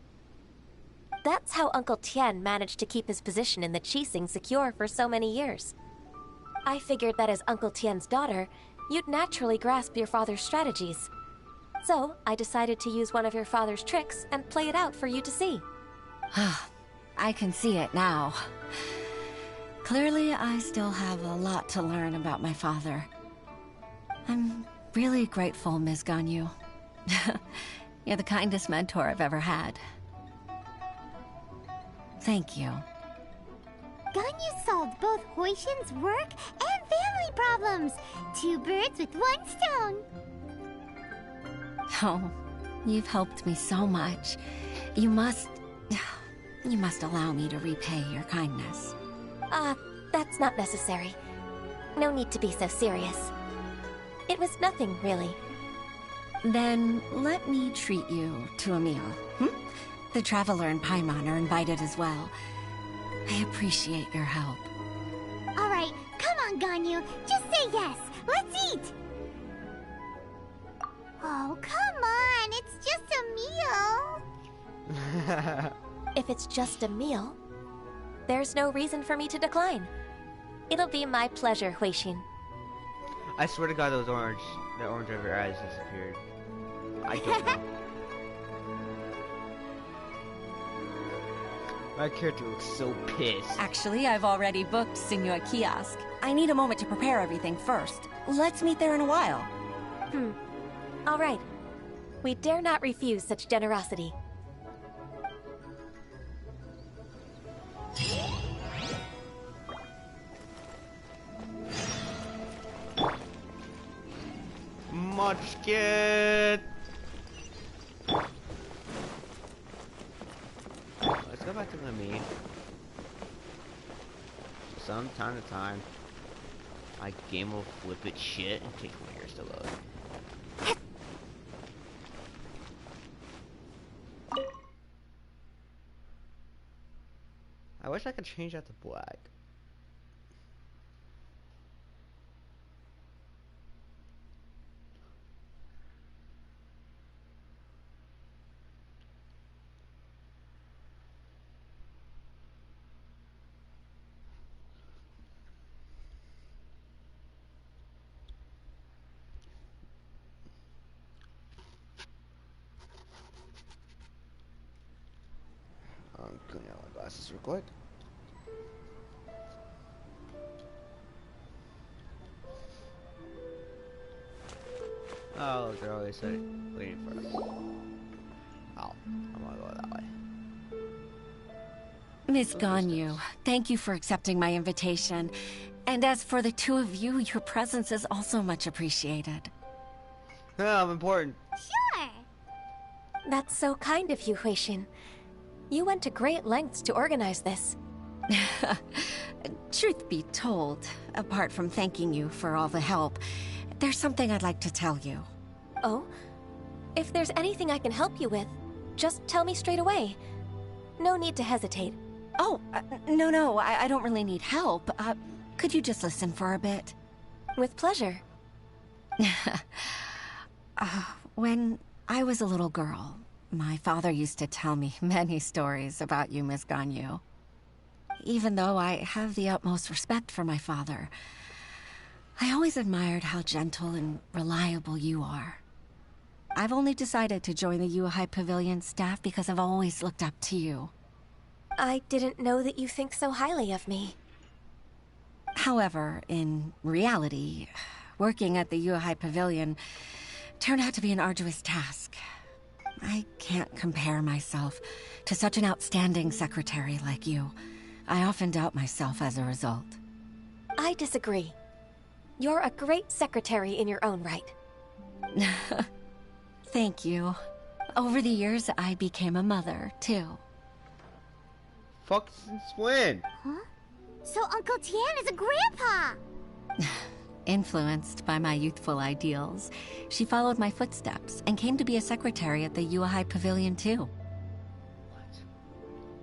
That's how Uncle Tian managed to keep his position in the Qixing secure for so many years. I figured that as Uncle Tian's daughter, you'd naturally grasp your father's strategies. So, I decided to use one of your father's tricks and play it out for you to see. I can see it now. Clearly, I still have a lot to learn about my father. I'm really grateful, Ms. Ganyu. You're the kindest mentor I've ever had. Thank you. Ganyu solved both Huixin's work and family problems. 2 birds with 1 stone. Oh, you've helped me so much. You must allow me to repay your kindness. That's not necessary. No need to be so serious. It was nothing, really. Then let me treat you to a meal. The Traveler and Paimon are invited as well. I appreciate your help. Alright, come on, Ganyu. Just say yes. Let's eat! Oh, come on. It's just a meal. If it's just a meal, there's no reason for me to decline. It'll be my pleasure, Huixin. I swear to God, the orange of your eyes disappeared. I don't know. My character looks so pissed. Actually, I've already booked Senor Kiosk. I need a moment to prepare everything first. Let's meet there in a while. All right. We dare not refuse such generosity. Munchkin! Let's go back to the meat. Some time to time, my game will flip its shit and take my years to load. I wish I could change that to black. I'm cleaning out my glasses real quick. Oh, look, they're always waiting for us. Oh, I'm gonna go that way. Miss Ganyu, thank you for accepting my invitation. And as for the two of you, your presence is also much appreciated. Yeah, I'm important. Sure. That's so kind of you, Huixin. You went to great lengths to organize this. Truth be told, apart from thanking you for all the help, there's something I'd like to tell you. Oh? If there's anything I can help you with, just tell me straight away. No need to hesitate. Oh, no, I don't really need help. Could you just listen for a bit? With pleasure. When I was a little girl, my father used to tell me many stories about you, Miss Ganyu. Even though I have the utmost respect for my father, I always admired how gentle and reliable you are. I've only decided to join the Yuhai Pavilion staff because I've always looked up to you. I didn't know that you think so highly of me. However, in reality, working at the Yuhai Pavilion turned out to be an arduous task. I can't compare myself to such an outstanding secretary like you. I often doubt myself as a result. I disagree. You're a great secretary in your own right. Thank you. Over the years, I became a mother, too. Fuck since when? Huh? So Uncle Tian is a grandpa! Influenced by my youthful ideals, she followed my footsteps and came to be a secretary at the Yuhai Pavilion, too.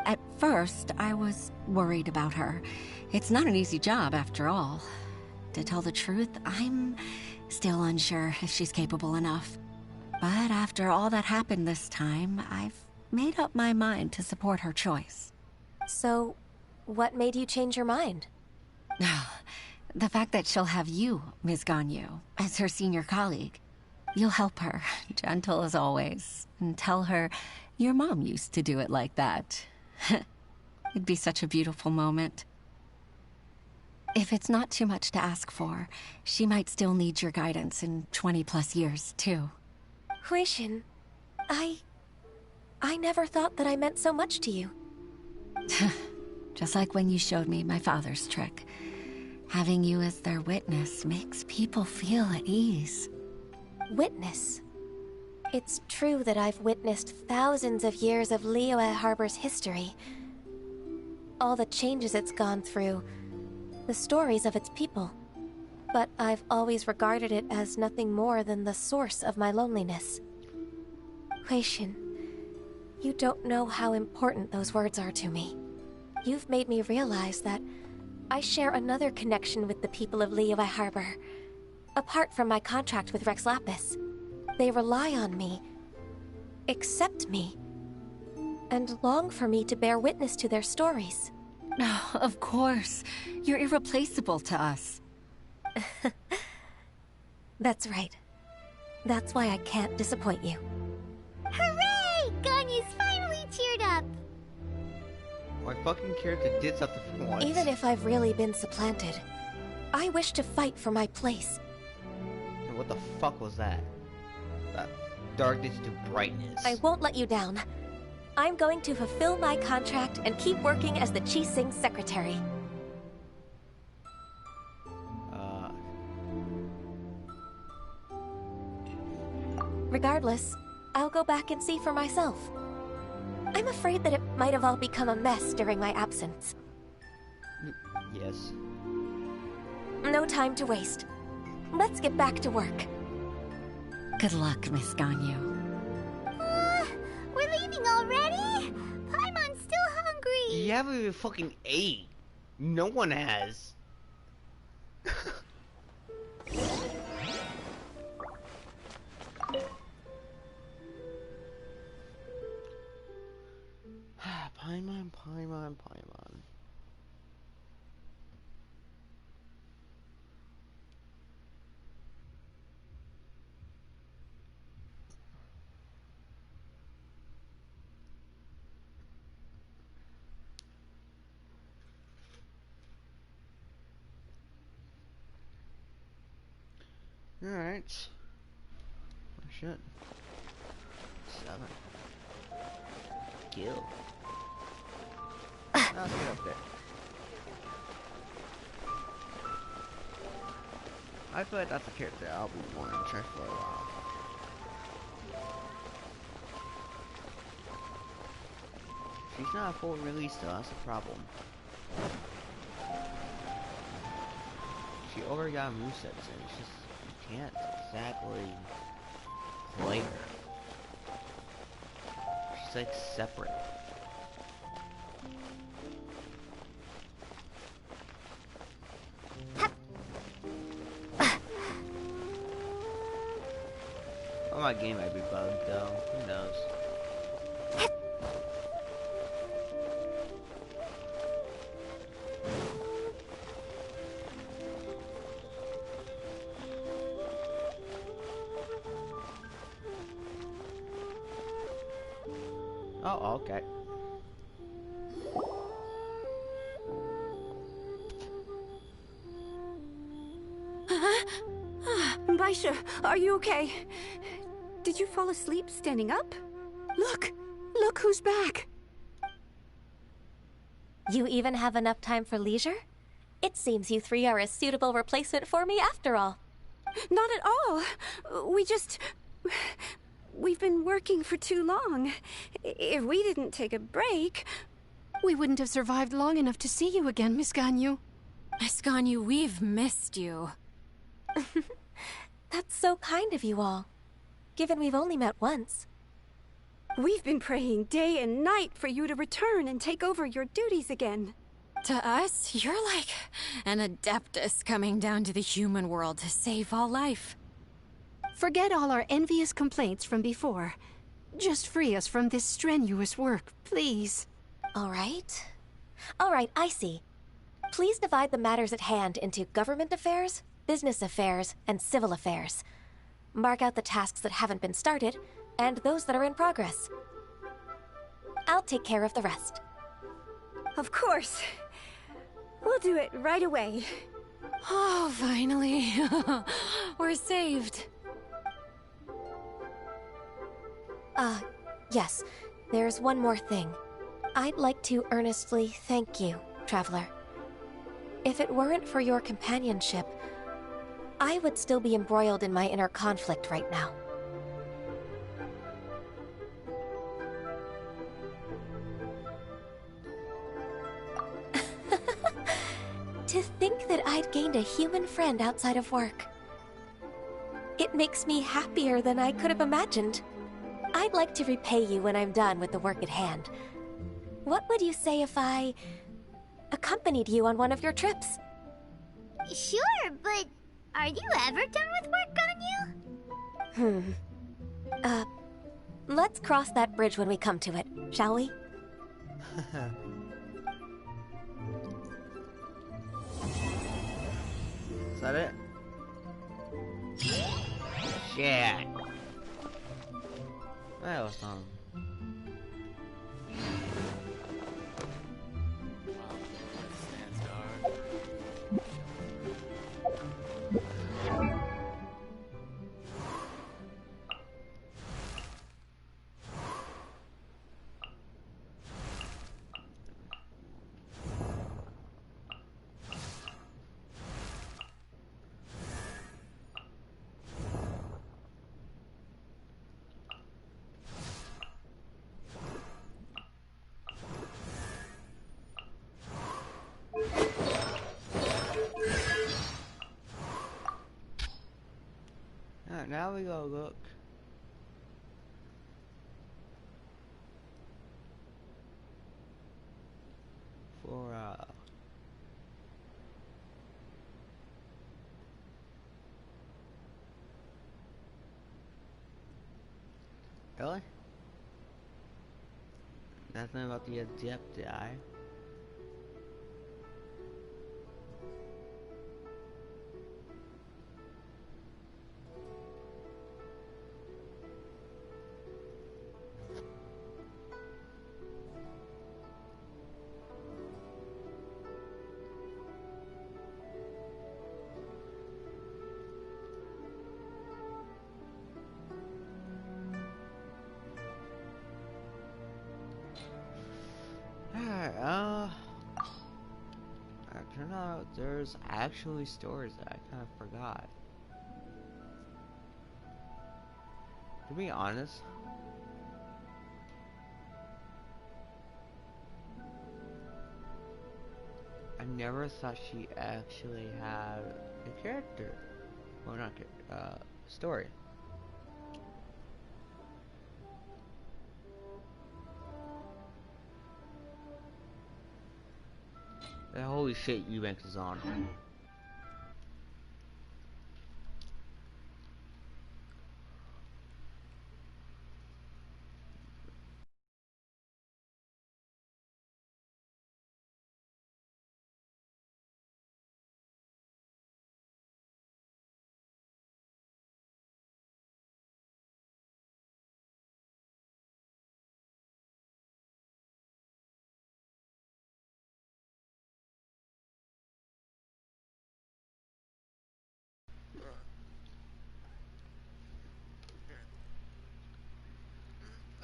At first, I was worried about her. It's not an easy job, after all. To tell the truth, I'm still unsure if she's capable enough. But after all that happened this time, I've made up my mind to support her choice. So, what made you change your mind? The fact that she'll have you, Ms. Ganyu, as her senior colleague. You'll help her, gentle as always, and tell her your mom used to do it like that. It'd be such a beautiful moment. If it's not too much to ask for, she might still need your guidance in 20+ years, too. Huixin, I never thought that I meant so much to you. Just like when you showed me my father's trick. Having you as their witness makes people feel at ease. Witness? It's true that I've witnessed thousands of years of Liyue Harbor's history. All the changes it's gone through, the stories of its people. But I've always regarded it as nothing more than the source of my loneliness. Huixin, you don't know how important those words are to me. You've made me realize that I share another connection with the people of Liyue Harbor. Apart from my contract with Rex Lapis, they rely on me, accept me, and long for me to bear witness to their stories. Oh, of course. You're irreplaceable to us. That's right. That's why I can't disappoint you. Hooray! Ganyu's finally cheered up! My fucking character did something for once. Even if I've really been supplanted, I wish to fight for my place. What the fuck was that? That darkness to brightness. I won't let you down. I'm going to fulfill my contract and keep working as the Qixing secretary. Regardless, I'll go back and see for myself. I'm afraid that it might have all become a mess during my absence. Yes. No time to waste. Let's get back to work. Good luck, Miss Ganyu. We're leaving already? Paimon's still hungry. You haven't even fucking ate. No one has. Paimon. Alright. Oh shit. 7. Kill. Let's get up there. I feel like that's a character I'll be more interested for a while. She's not a full release though, that's a problem. She already got movesets and it's just, you can't exactly play her. She's like separate. Oh, my game might be bugged though, who knows. Oh, okay. Baisha, are you okay? Did you fall asleep standing up? Look! Look who's back! You even have enough time for leisure? It seems you three are a suitable replacement for me after all. Not at all. We've been working for too long. If we didn't take a break... We wouldn't have survived long enough to see you again, Miss Ganyu. Miss Ganyu, we've missed you. That's so kind of you all, given we've only met once. We've been praying day and night for you to return and take over your duties again. To us, you're like an adeptus coming down to the human world to save all life. Forget all our envious complaints from before. Just free us from this strenuous work, please. All right. All right, I see. Please divide the matters at hand into government affairs, business affairs, and civil affairs. Mark out the tasks that haven't been started, and those that are in progress. I'll take care of the rest. Of course. We'll do it right away. Oh, finally. We're saved. Yes. There's one more thing. I'd like to earnestly thank you, Traveler. If it weren't for your companionship, I would still be embroiled in my inner conflict right now. To think that I'd gained a human friend outside of work. It makes me happier than I could have imagined. I'd like to repay you when I'm done with the work at hand. What would you say if I accompanied you on one of your trips? Sure, but are you ever done with work on you? Let's cross that bridge when we come to it, shall we? Is that it? Shit. That was something. Alright, now we go look for really? Nothing about the Adepti. Alright, Turns out there's actually stories that I kind of forgot. To be honest, I never thought she actually had a character. Well, not story. Holy shit, Eubanks is on.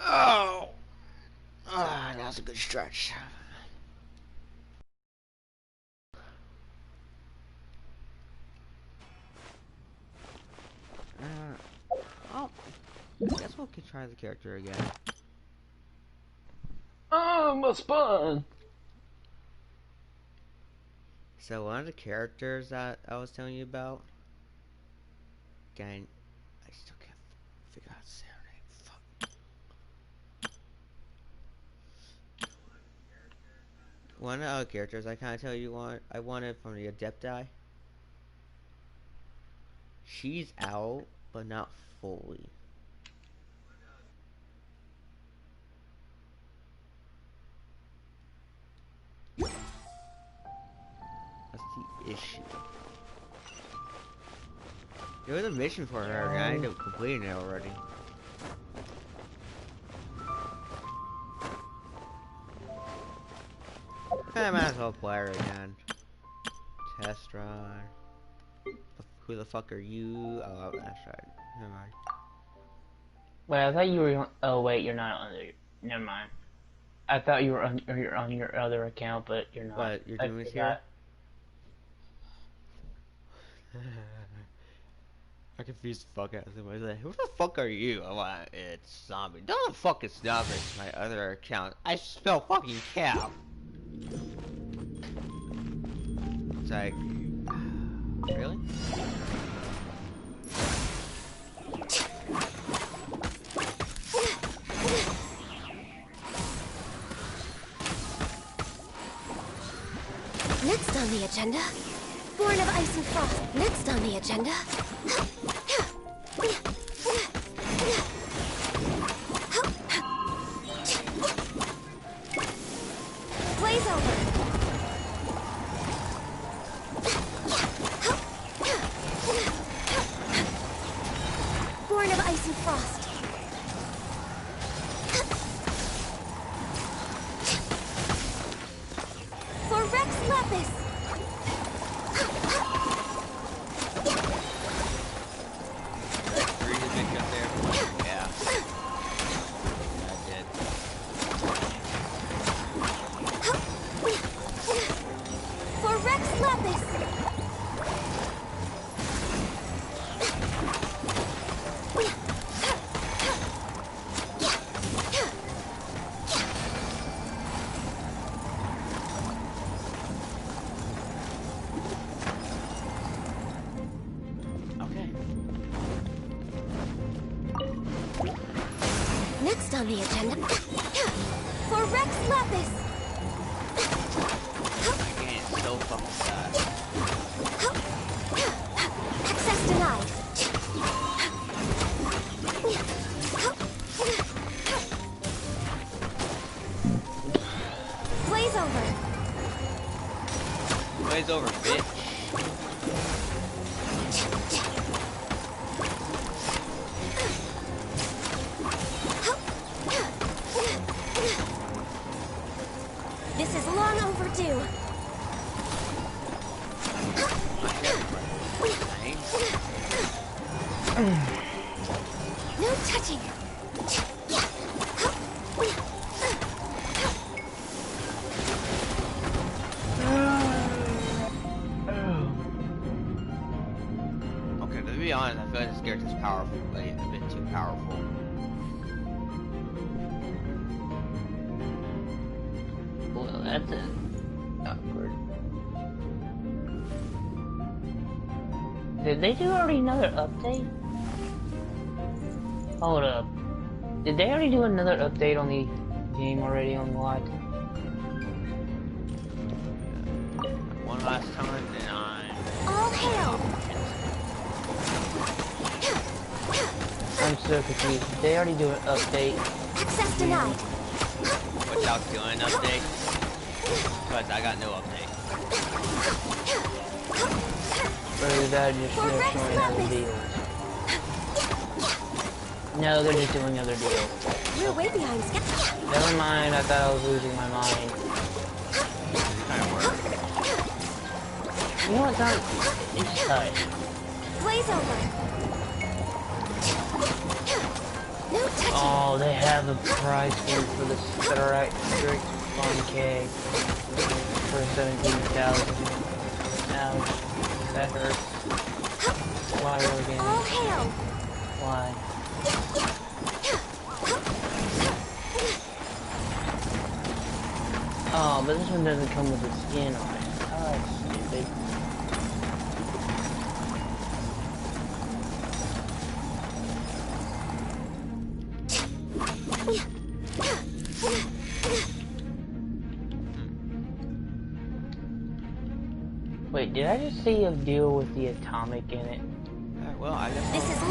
Oh! Ah, that was a good stretch. Oh, I guess we'll try the character again. Oh, my spine! So one of the characters that I was telling you about, again, I still can't figure out his name. Fuck. One of the other characters I kind of tell you I wanted from the Adepti. She's out, but not fully. That's the issue. There was a mission for her, and I ended up completing it already. I might as well play her again. Test run. Who the fuck are you? Oh, that's right. Never mind. Wait, I thought you were. Oh wait, you're not on the. Never mind. I thought you were on your other account, but you're not. What, you're doing this here? I confused the fuck out of him. I was like, who the fuck are you? I'm like, it's zombie. Don't the fuck it's zombie. It's my other account. I spell fucking cap. It's like, really? Next on the agenda, Born of Ice and Frost. Next on the agenda. Blaze over. Born of Ice and Frost. For Rex Lapis. For Rex Lapis. Next on the agenda, for Rex Lapis. It's so fucking sad. Access denied. Blaze over. Blaze over, bitch. This is long overdue. No touching. be honest, I feel like this character's powerful, but a bit too powerful. Well, that's awkward. Did they do already another update? Hold up. Did they already do another update on the game already on what? One last time, then All hail! I'm so confused. Did they already do an update? Access denied. without doing an update. But I got no update. Or is that just they're showing other deals? No, they're just doing other deals. We're way behind schedule. Never mind, I thought I was losing my mind. You know what, Tom? It's touch. Blaze over. No touching. Oh, they have a prize point for the strict fun cake for 17,000. Ouch, that hurts. Why again? All hail. Why? Oh, but this one doesn't come with a skin on it. Oh, that's stupid. Wait, did I just see a deal with the atomic in it? Well, I guess this is